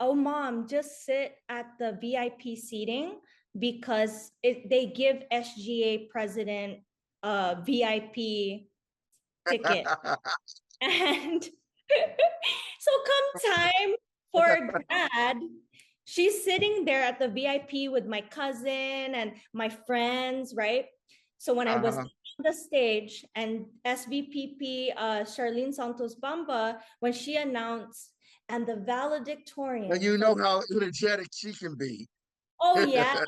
"Oh, Mom, just sit at the VIP seating, because they give SGA president a VIP ticket." And so come time for grad, she's sitting there at the VIP with my cousin and my friends, right? So when I was on the stage, and SVPP Charlene Santos Bamba, when she announced, "And the And valedictorian you for..." know how energetic she can be. Oh yeah,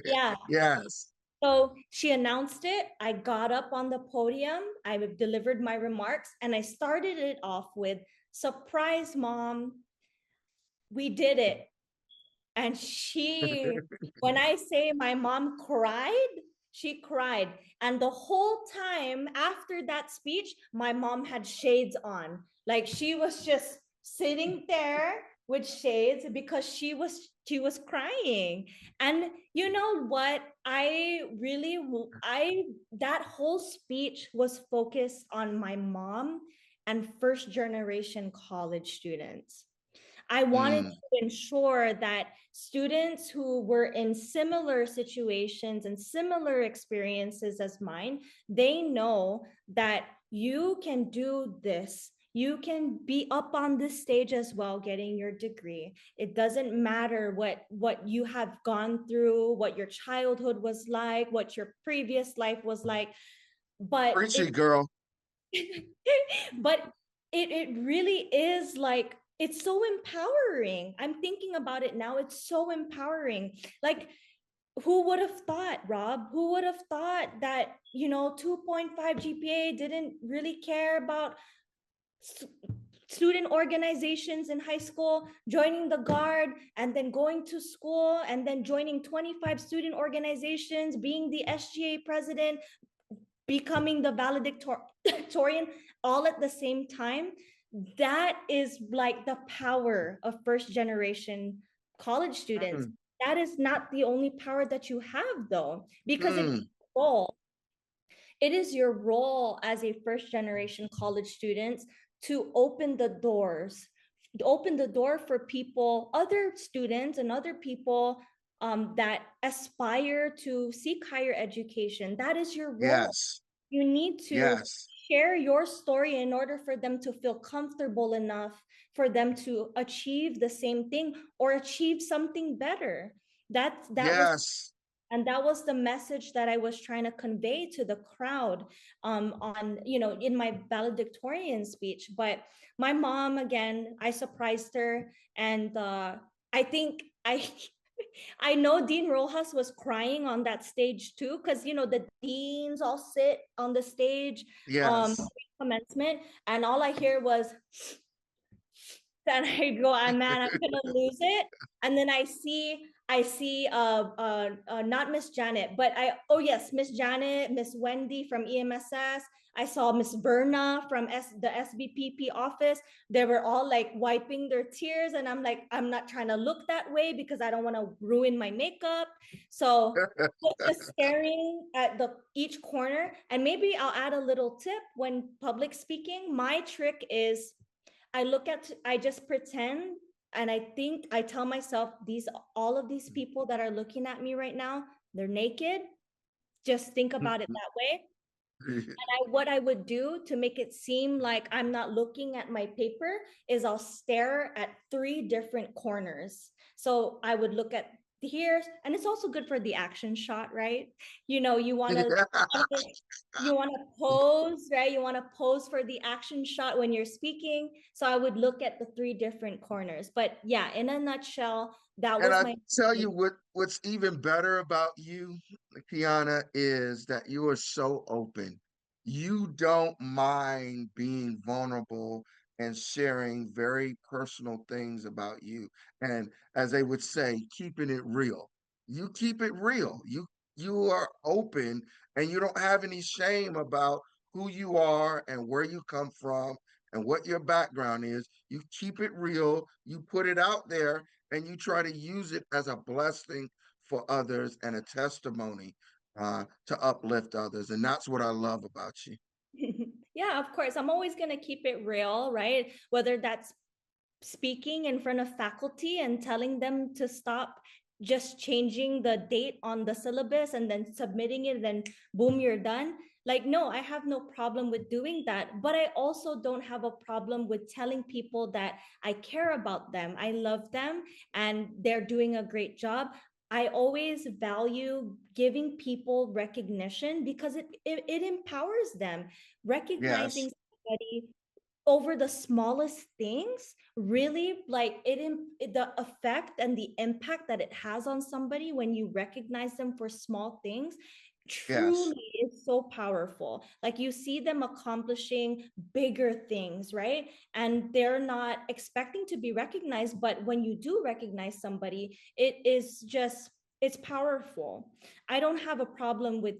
yeah. Yes. So she announced it. I got up on the podium, I delivered my remarks, and I started it off with, "Surprise, Mom, we did it." And when I say my mom cried, she cried. And the whole time after that speech, my mom had shades on. Like, she was just sitting there with shades, because she was crying. And you know what? That whole speech was focused on my mom and first generation college students. I wanted Mm. to ensure that students who were in similar situations and similar experiences as mine, they know that you can do this. You can be up on this stage as well, getting your degree. It doesn't matter what you have gone through, what your childhood was like, what your previous life was like. But Preach it, girl. but it really is, like, it's so empowering. I'm thinking about it now. It's so empowering. Like, who would have thought, Rob? Who would have thought that 2.5 GPA didn't really care about student organizations in high school, joining the guard, and then going to school, and then joining 25 student organizations, being the SGA president, becoming the valedictorian, all at the same time? That is like the power of first generation college students. Mm. That is not the only power that you have, though, because Mm. it is your role as a first generation college student to open the door for people, other students and other people that aspire to seek higher education. That is your role. Yes. You need to Yes. share your story in order for them to feel comfortable enough for them to achieve the same thing or achieve something better. Yes. That was the message that I was trying to convey to the crowd in my valedictorian speech. But my mom, again, I surprised her, and I think I know Dean Rojas was crying on that stage too, because the deans all sit on the stage Yes. commencement, and all I hear was, and I go, man, I'm gonna lose it. And then I see not Miss Janet, but oh yes, Miss Janet, Miss Wendy from EMSS. I saw Miss Berna from the SBPP office. They were all like wiping their tears. And I'm like, I'm not trying to look that way because I don't want to ruin my makeup. So just staring at each corner. And maybe I'll add a little tip when public speaking. My trick is I just pretend, and I tell myself, all of these people that are looking at me right now, they're naked. Just think about it that way. And what I would do to make it seem like I'm not looking at my paper is I'll stare at 3 different corners. So I would look at here, and it's also good for the action shot, right? You know, you want to pose, right? You want to pose for the action shot when you're speaking. So I would look at the 3 different corners. But yeah, in a nutshell, that And was I my tell you what's even better about you, Keana, is that you are so open. You don't mind being vulnerable and sharing very personal things about you. And as they would say, keeping it real. You keep it real. You are open and you don't have any shame about who you are and where you come from and what your background is. You keep it real, you put it out there, and you try to use it as a blessing for others and a testimony to uplift others. And that's what I love about you. Yeah, of course. I'm always going to keep it real, right? Whether that's speaking in front of faculty and telling them to stop just changing the date on the syllabus and then submitting it, and then boom, you're done. Like, no, I have no problem with doing that. But I also don't have a problem with telling people that I care about them, I love them, and they're doing a great job. I always value giving people recognition because it empowers them. Yes, Recognizing somebody over the smallest things really, like the effect and the impact that it has on somebody when you recognize them for small things yes, truly is so powerful. Like, you see them accomplishing bigger things, right? And they're not expecting to be recognized, but when you do recognize somebody, it's powerful. I don't have a problem with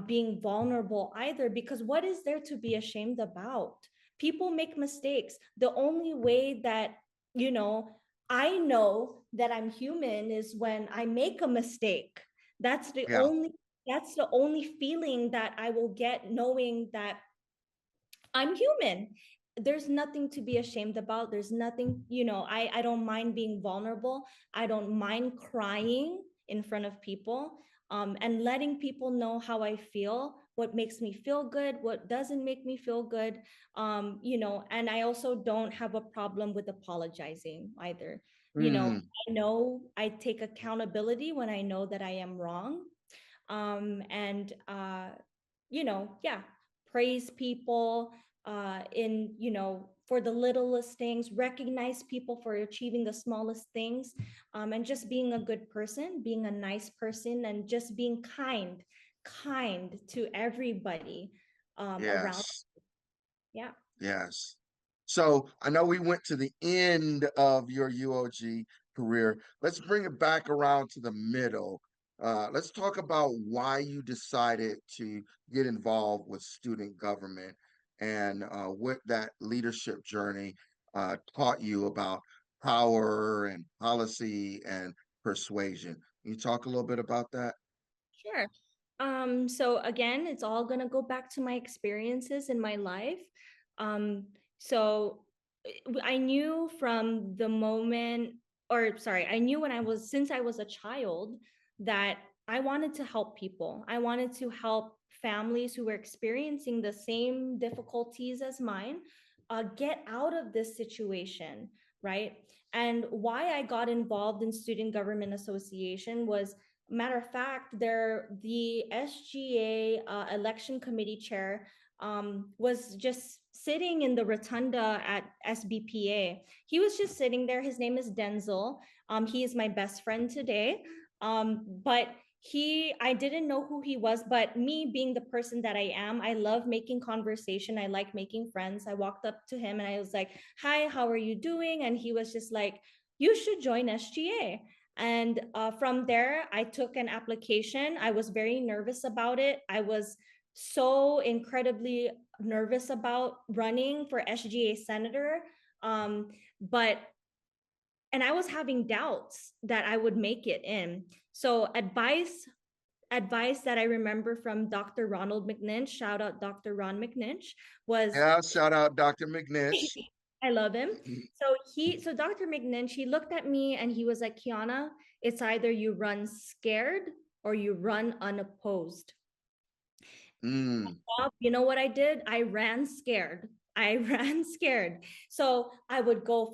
being vulnerable either, because what is there to be ashamed about? People make mistakes. The only way that, you know, I know that I'm human is when I make a mistake. That's the yeah, only that's the only feeling that I will get, knowing that I'm human. There's nothing to be ashamed about. There's nothing, I don't mind being vulnerable. I don't mind crying in front of people, and letting people know how I feel, what makes me feel good, what doesn't make me feel good. And I also don't have a problem with apologizing either. mm, I know I take accountability when I know that I am wrong. And yeah, praise people, for the littlest things, recognize people for achieving the smallest things, and just being a good person, being a nice person, and just being kind to everybody around. yes, Yeah. yes. So I know we went to the end of your UOG career. Let's bring it back around to the middle. Let's talk about why you decided to get involved with student government and what that leadership journey taught you about power and policy and persuasion. Can you talk a little bit about that? Sure. So again, it's all gonna go back to my experiences in my life. So I knew from the moment, or sorry, I knew since I was a child, that I wanted to help people. I wanted to help families who were experiencing the same difficulties as mine, get out of this situation, right? And why I got involved in Student Government Association was, matter of fact, the SGA election committee chair was just sitting in the rotunda at SBPA. He was just sitting there. His name is Denzel. He is my best friend today. But I didn't know who he was, but me being the person that I am, I love making conversation. I like making friends. I walked up to him and I was like, "Hi, how are you doing?" And he was just like, "You should join SGA." And from there, I took an application. I was very nervous about it. I was so incredibly nervous about running for SGA senator. But and I was having doubts that I would make it in. So advice that I remember from Dr. Ronald McNinch, shout out Dr. Ron McNinch, was Yeah, shout out Dr. McNinch. I love him. So Dr. McNinch, he looked at me and he was like, Keana, it's either you run scared or you run unopposed. Mm. You know what I did? I ran scared. I ran scared. So I would go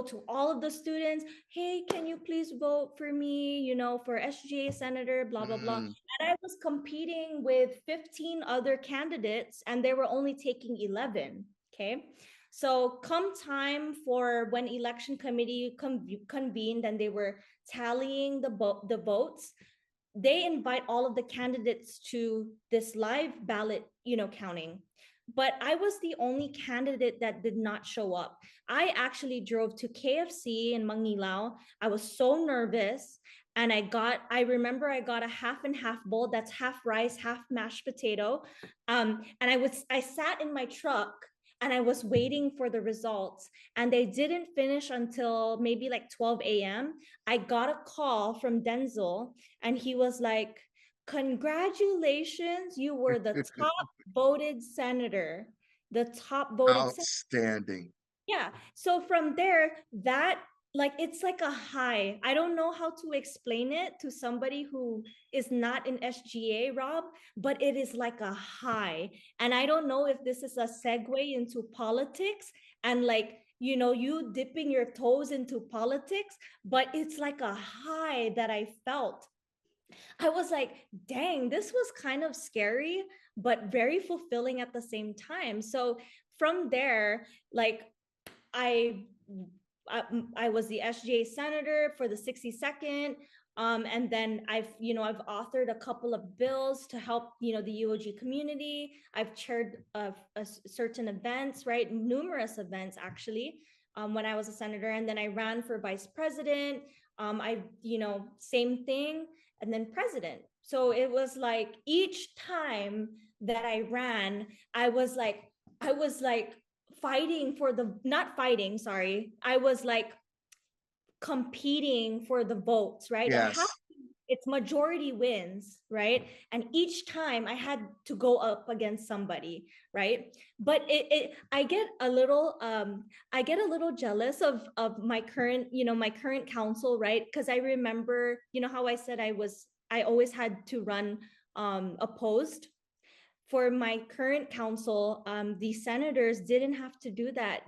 to all of the students. Hey, can you please vote for me? For SGA senator, blah blah blah. Mm. And I was competing with 15 other candidates, and they were only taking 11. Okay. So come time for when election committee convened and they were tallying the votes, they invite all of the candidates to this live ballot, counting. But I was the only candidate that did not show up. I actually drove to KFC in Manilao. I was so nervous. And I remember I got a half and half bowl. That's half rice, half mashed potato. And I sat in my truck and I was waiting for the results. And they didn't finish until maybe like 12 a.m. I got a call from Denzel and he was like, congratulations, you were the top voted senator, the top voted senator. Outstanding. Yeah. So from there, that it's like a high. I don't know how to explain it to somebody who is not in SGA, Rob, but it is like a high. And I don't know if this is a segue into politics and you dipping your toes into politics, but it's like a high that I felt. I was like, dang, this was kind of scary, but very fulfilling at the same time. So from there, like I I was the SGA senator for the 62nd. And then I've authored a couple of bills to help, the UOG community. I've chaired certain events, right? Numerous events actually, when I was a senator. And then I ran for vice president. Same thing. And then president. So it was like each time that I ran, I was like fighting for the not fighting sorry I was like competing for the votes, right? Yes. It's majority wins, right? And each time I had to go up against somebody, right? But I get a little jealous of my current council, right? Because I remember, how I said I always had to run opposed. For my current council, the senators didn't have to do that.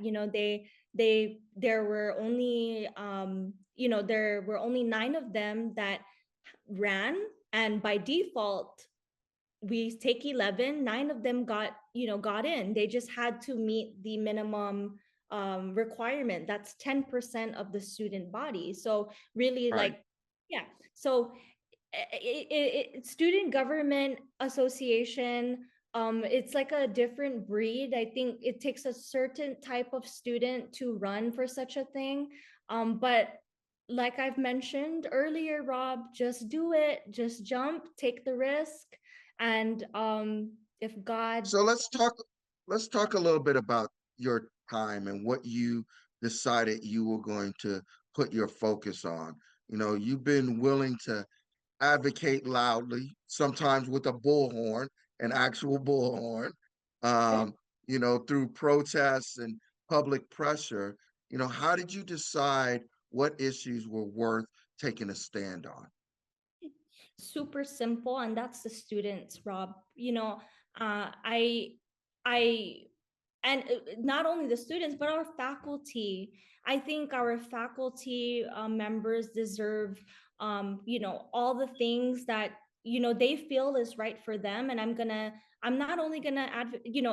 There were only there were only 9 of them that ran, and by default we take 11. 9 of them got in. They just had to meet the minimum requirement. That's 10% of the student body. So really, Right. yeah. So student government association, it's like a different breed. I think it takes a certain type of student to run for such a thing. But like I've mentioned earlier, Rob, just do it, just jump, take the risk. And if God. So let's talk a little bit about your time and what you decided you were going to put your focus on. You've been willing to advocate loudly, sometimes with a bullhorn, an actual bullhorn, um, through protests and public pressure. How did you decide what issues were worth taking a stand on? Super simple, and that's the students, Rob. I and not only the students but our faculty. I think our faculty members deserve all the things that they feel is right for them. And I'm not only gonna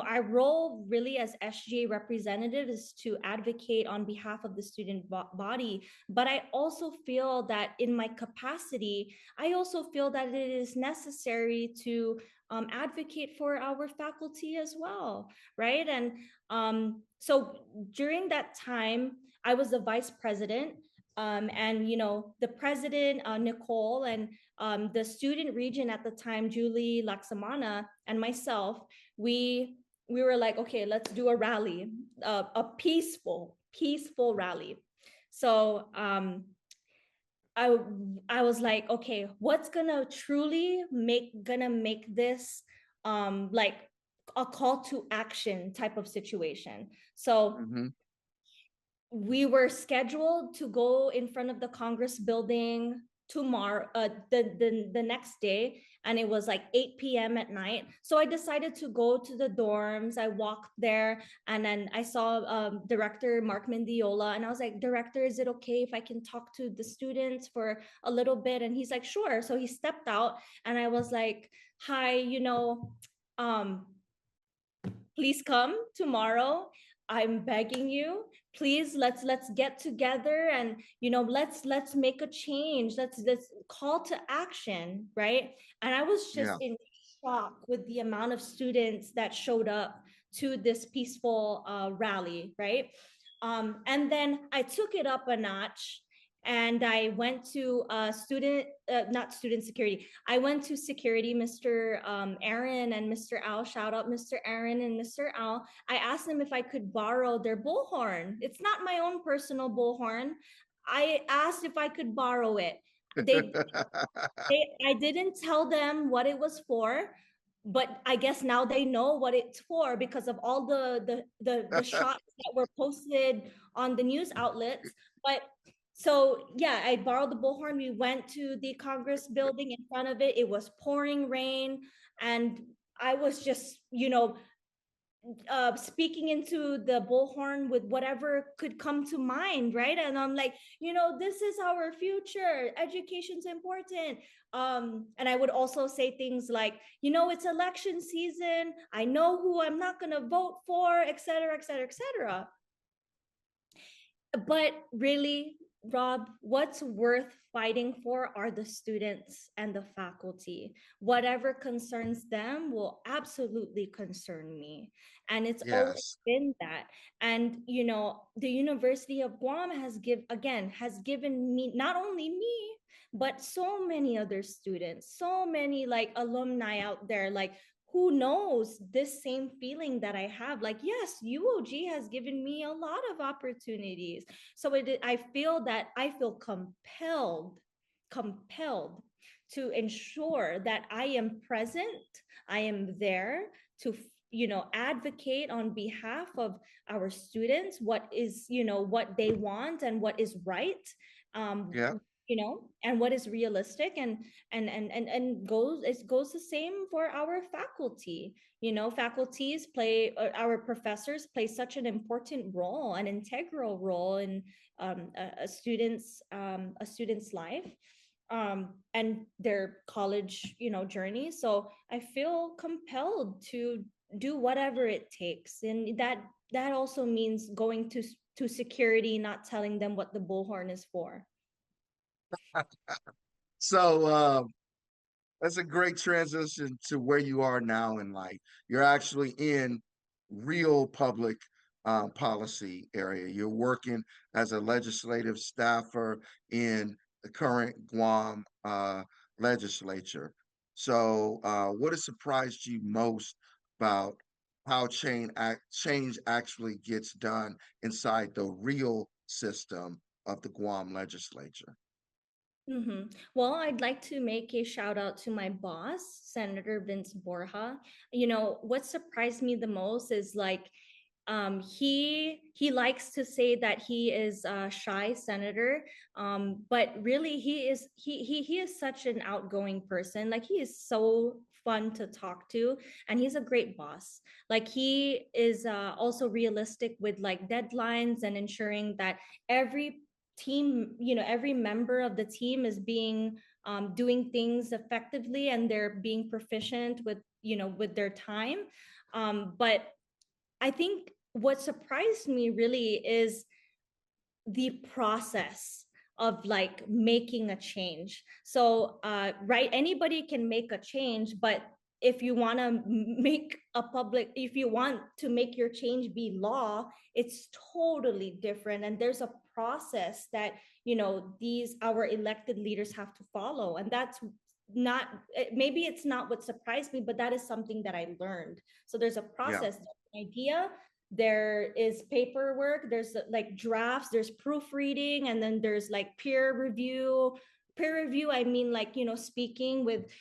our role really as SGA representative is to advocate on behalf of the student body, but I also feel that in my capacity, I also feel that it is necessary to advocate for our faculty as well, right? And so during that time, I was the vice president, and the president, Nicole, and the student region at the time, Julie Laksamana and myself, we were like, okay, let's do a rally, a peaceful rally. So I I was like, okay, what's gonna truly make this like a call to action type of situation. So Mm-hmm. we were scheduled to go in front of the Congress building tomorrow, the next day, and it was like 8 p.m. at night. So I decided to go to the dorms. I walked there, and then I saw Director Mark Mendiola, and I was like, Director, is it okay if I can talk to the students for a little bit? And he's like, sure. So he stepped out, and I was like, hi, um, please come tomorrow. I'm begging you, please, let's get together, and let's make a change. Let's call to action, right? And I was just Yeah. in shock with the amount of students that showed up to this peaceful rally, right? And then I took it up a notch, and I went to not student security. I went to security, Mr. Aaron and Mr. Al. Shout out Mr. Aaron and Mr. Al. I asked them if I could borrow their bullhorn. It's not my own personal bullhorn. I asked if I could borrow it. They, I didn't tell them what it was for, but I guess now they know what it's for because of all the shots that were posted on the news outlets. But so yeah, I borrowed the bullhorn. We went to the Congress building. In front of it, it was pouring rain, and I was just speaking into the bullhorn with whatever could come to mind, right? And I'm like, this is our future. Education's important. And I would also say things like, it's election season. I know who I'm not going to vote for, et cetera, et cetera, et cetera. But really, Rob, what's worth fighting for are the students and the faculty. Whatever concerns them will absolutely concern me. And it's always Yes. been that. And, the University of Guam has given me, not only me, but so many other students, so many like alumni out there, like who knows this same feeling that I have. Like, yes, UOG has given me a lot of opportunities. So I feel compelled to ensure that I am present, I am there to advocate on behalf of our students what they want and what is right. um Yeah. and what is realistic, and goes the same for our faculty. Faculties play, our professors play such an important role, an integral role in a student's life, and their college journey. So I feel compelled to do whatever it takes, and that also means going to security, not telling them what the bullhorn is for. So that's a great transition to where you are now in life. You're actually in real public policy area. You're working as a legislative staffer in the current Guam legislature. So, what has surprised you most about how change actually gets done inside the real system of the Guam legislature? Well, I'd like to make a shout out to my boss, Senator Vince Borja. What surprised me the most is like, he likes to say that he is a shy senator, but really he is such an outgoing person. Like, he is so fun to talk to, and he's a great boss. Like, he is also realistic with like deadlines and ensuring that every team, every member of the team is being doing things effectively, and they're being proficient with with their time. But I think what surprised me really is the process of like making a change. So right, anybody can make a change, but if you want to if you want to make your change be law, it's totally different, and there's a process that these our elected leaders have to follow, and that's not, maybe it's not what surprised me, but that is something that I learned. So there's a Yeah. process, there's an idea, there is paperwork, there's like drafts, there's proofreading, and then there's like peer review. I mean, like, speaking with,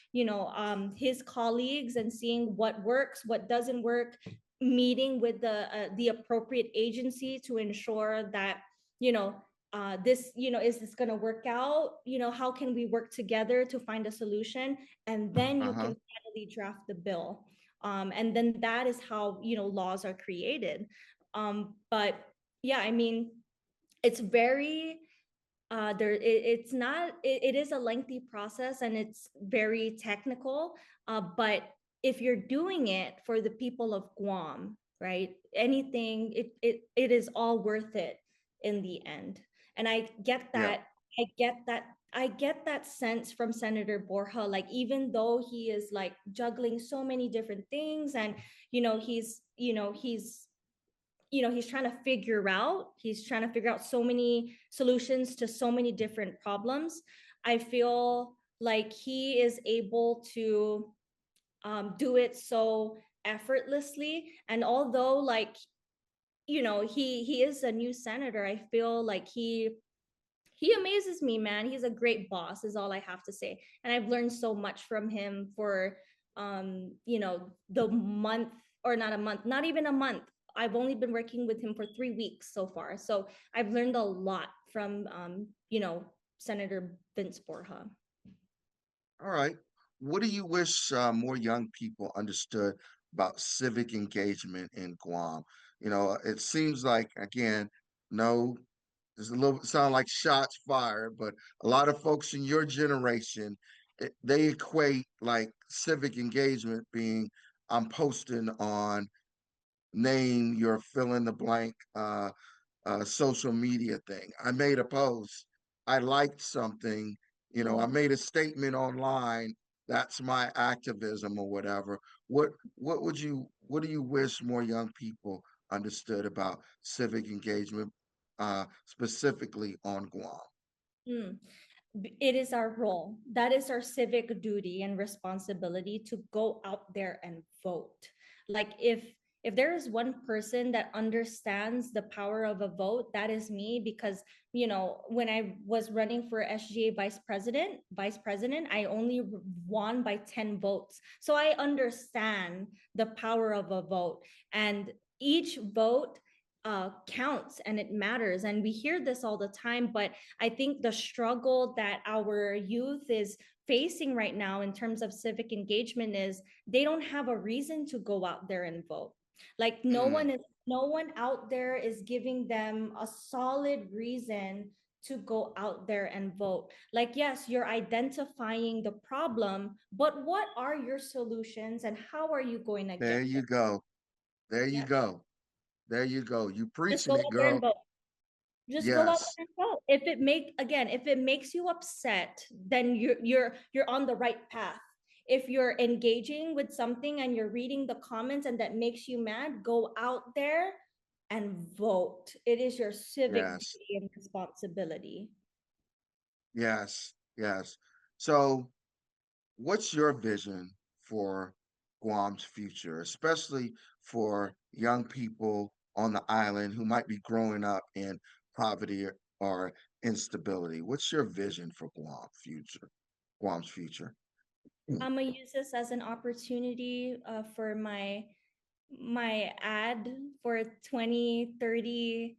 his colleagues and seeing what works, what doesn't work, meeting with the appropriate agency to ensure that, you know this, is this going to work out, how can we work together to find a solution, and then you can Uh-huh. finally draft the bill. And then that is how, laws are created. But yeah, I mean, it's very, it's not, it is a lengthy process, and it's very technical. But if you're doing it for the people of Guam, right, anything, it is all worth it in the end. And I get Yeah. that. I get that sense from Senator Borja. Like, even though he is like juggling so many different things, and he's trying to figure out so many solutions to so many different problems. I feel like he is able to do it so effortlessly. And although, like, he is a new senator, I feel like he amazes me, man. He's a great boss, is all I have to say. And I've learned so much from him for the month, or not a month, not even a month. I've only been working with him for 3 weeks so far. So I've learned a lot from Senator Vince Borja. All right. What do you wish more young people understood about civic engagement in Guam? It seems like, again, no, there's a little sound like shots fired, but a lot of folks in your generation, they equate like civic engagement being I'm posting on name your fill in the blank social media thing. I made a post. I liked something. I Mm. made a statement online. That's my activism or whatever. What do you wish more young people understood about civic engagement, specifically on Guam? Mm. It is our role. That is our civic duty and responsibility to go out there and vote. Like, if there is one person that understands the power of a vote, that is me. Because when I was running for SGA vice president, I only won by 10 votes. So I understand the power of a vote, and each vote counts, and it matters. And we hear this all the time, but I think the struggle that our youth is facing right now in terms of civic engagement is they don't have a reason to go out there and vote. Like, Mm, no one out there is giving them a solid reason to go out there and vote. Like, yes, you're identifying the problem, but what are your solutions, and how are you going to there get you there? go. There you Yeah. go. There you go. You Just preaching go it, out there and girl. vote. Just go out Yes. there and vote. If it makes you upset, then you're on the right path. If you're engaging with something and you're reading the comments and that makes you mad, go out there and vote. It is your civic Yes. duty and responsibility. Yes. Yes. So, what's your vision for Guam's future, especially for young people on the island who might be growing up in poverty or instability? What's your vision for Guam's future? Mm. I'm gonna use this as an opportunity for my ad for 2030.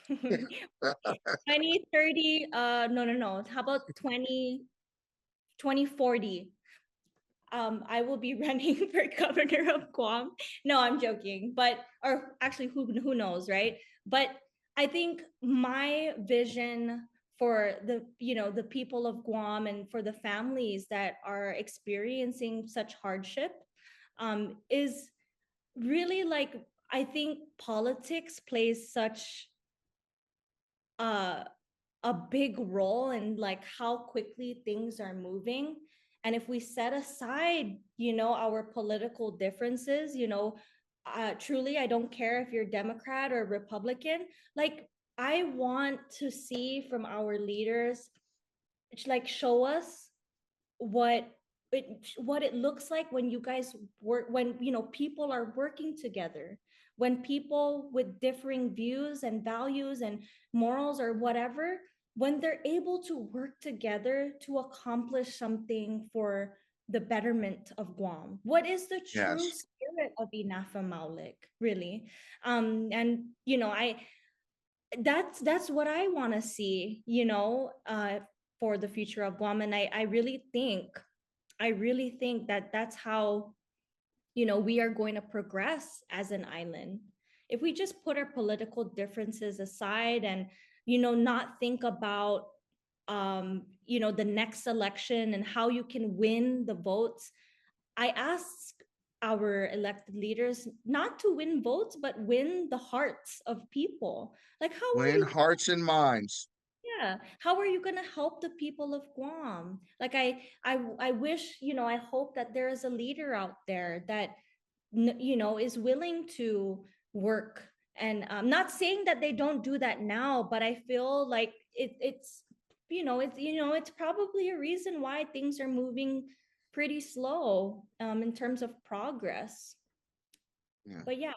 2030, no, how about 2040? I will be running for governor of Guam. No, I'm joking, but, or actually, who knows, right? But I think my vision for the people of Guam, and for the families that are experiencing such hardship, is really, like, I think politics plays such a a big role in, like, how quickly things are moving. And if we set aside, our political differences, truly, I don't care if you're Democrat or Republican. Like, I want to see from our leaders, like, show us what what it looks like when you guys work, when people are working together, when people with differing views and values and morals or whatever, when they're able to work together to accomplish something for the betterment of Guam. What is the true Yes. spirit of Inafa Maulik, really? And I that's what I want to see, for the future of Guam. And I really think that that's how, we are going to progress as an island. If we just put our political differences aside and, not think about, the next election and how you can win the votes. I ask our elected leaders not to win votes, but win the hearts of people. Like, how are Win you hearts and minds. yeah, how are you going to help the people of Guam? Like, I wish, I hope that there is a leader out there that is willing to work. And I'm not saying that they don't do that now, but I feel like it's probably a reason why things are moving pretty slow, in terms of progress. Yeah. But yeah,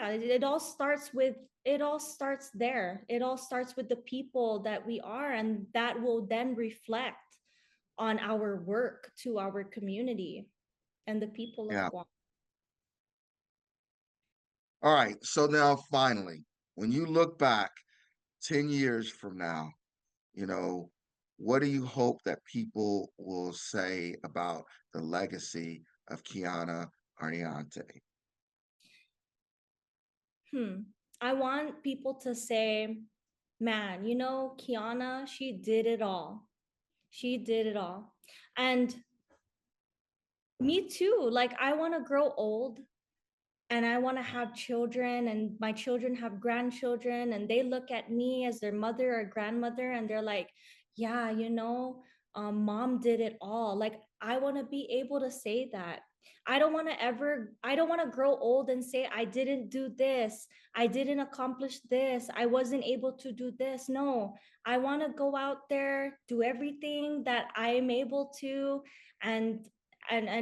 it all starts there. It all starts with the people that we are, and that will then reflect on our work to our community and the people of Yeah. Guam. All right. So now finally, when you look back 10 years from now, you know, what do you hope that people will say about the legacy of Keana Ardiente? I want people to say, man, Kiana, she did it all. She did it all. And me too. Like, I want to grow old and I want to have children, and my children have grandchildren, and they look at me as their mother or grandmother, and they're like, yeah, mom did it all. Like, I want to be able to say that. I don't want to grow old and say, I didn't do this, I didn't accomplish this, I wasn't able to do this. No, I want to go out there, do everything that I am able to, and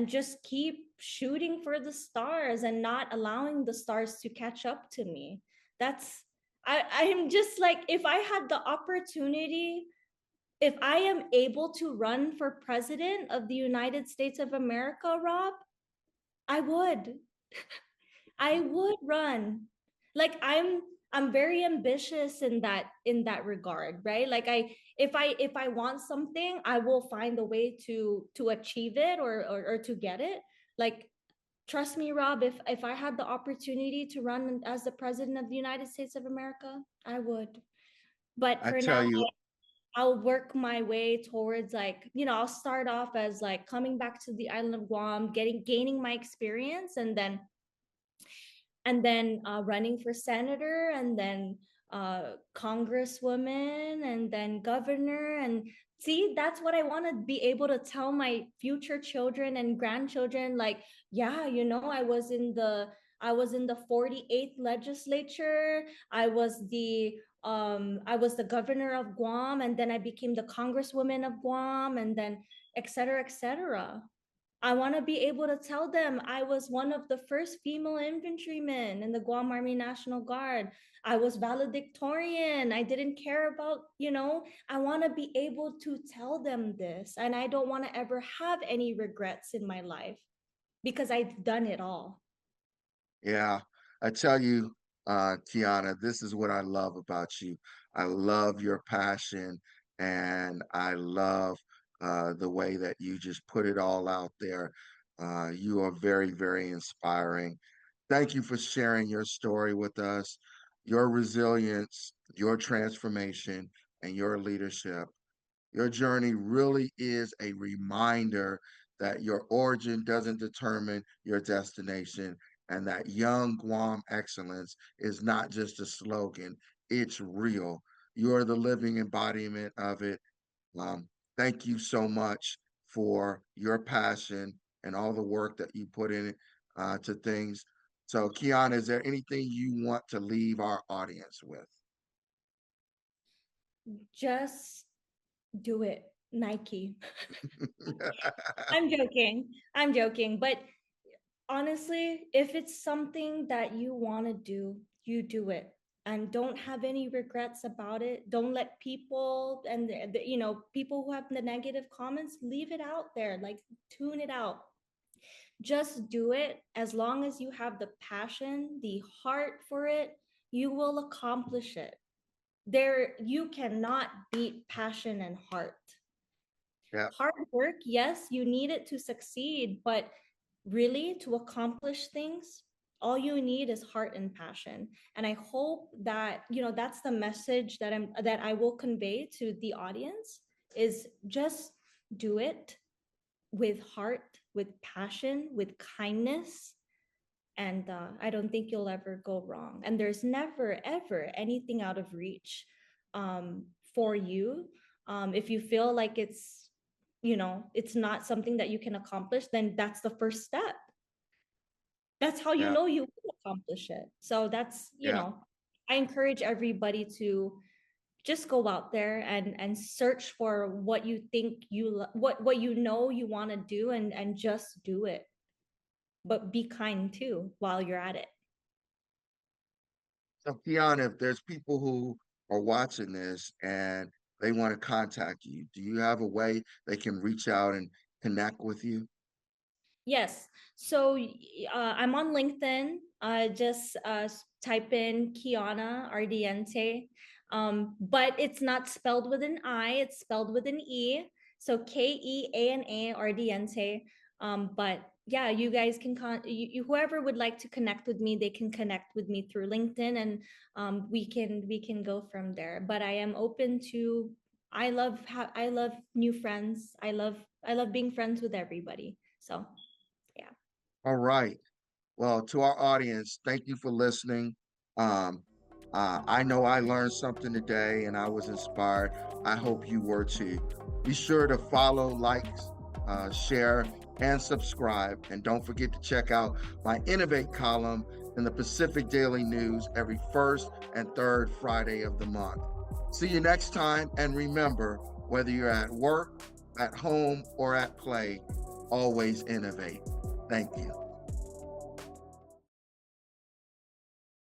just keep shooting for the stars and not allowing the stars to catch up to me. That's I am just like, if I had the opportunity, if I am able to run for president of the United States of America, Rob, I would. I would run. Like, I'm very ambitious in that regard, right? Like, if I want something, I will find a way to achieve it, or to get it. Like, trust me, Rob, if I had the opportunity to run as the president of the United States of America, I would. But I for tell now, you, I'll work my way towards, like, I'll start off as like coming back to the island of Guam, gaining my experience, and then running for senator, and then congresswoman, and then governor. And see, that's what I want to be able to tell my future children and grandchildren. Like, yeah, I was in the 48th legislature. I was the governor of Guam, and then I became the congresswoman of Guam, and then et cetera, et cetera. I want to be able to tell them I was one of the first female infantrymen in the Guam Army National Guard. I was valedictorian. I didn't care about, I want to be able to tell them this. And I don't want to ever have any regrets in my life because I've done it all. yeah, I tell you, Kiana, this is what I love about you. I love your passion and I love the way that you just put it all out there. You are very, very inspiring. Thank you for sharing your story with us, your resilience, your transformation, and your leadership. Your journey really is a reminder that your origin doesn't determine your destination and that young Guam excellence is not just a slogan, it's real. You are the living embodiment of it. Um, Thank you so much for your passion and all the work that you put in it to things. So, Kiana, is there anything you want to leave our audience with? Just do it. Nike. I'm joking. I'm joking. But honestly, if it's something that you want to do, you do it and don't have any regrets about it. Don't let people and people who have the negative comments, leave it out there. Like, tune it out. Just do it. As long as you have the passion, the heart for it, you will accomplish it. There, you cannot beat passion and heart. Yeah, Hard work, yes, you need it to succeed, but really to accomplish things, all you need is heart and passion. And I hope that, that's the message that I will convey to the audience, is just do it with heart, with passion, with kindness, and I don't think you'll ever go wrong. And there's never ever anything out of reach for you. If you feel like it's not something that you can accomplish, then that's the first step. That's how you yeah, know you will accomplish it. So that's, yeah. I encourage everybody to just go out there and search for what you think what you want to do, and just do it. But be kind too while you're at it. So, Keana, if there's people who are watching this and they want to contact you, do you have a way they can reach out and connect with you? Yes. So I'm on LinkedIn. Just type in Keana Ardiente. But it's not spelled with an I, it's spelled with an E. So Keana Ardiente. But yeah, you guys can whoever would like to connect with me, they can connect with me through LinkedIn, and we can go from there. But I am open to, I love new friends. I love being friends with everybody. So yeah. All right. Well, to our audience, thank you for listening. Um, I know I learned something today and I was inspired. I hope you were too. Be sure to follow, like, share, and subscribe. And don't forget to check out my Innovate column in the Pacific Daily News every first and third Friday of the month. See you next time. And remember, whether you're at work, at home, or at play, always innovate. Thank you.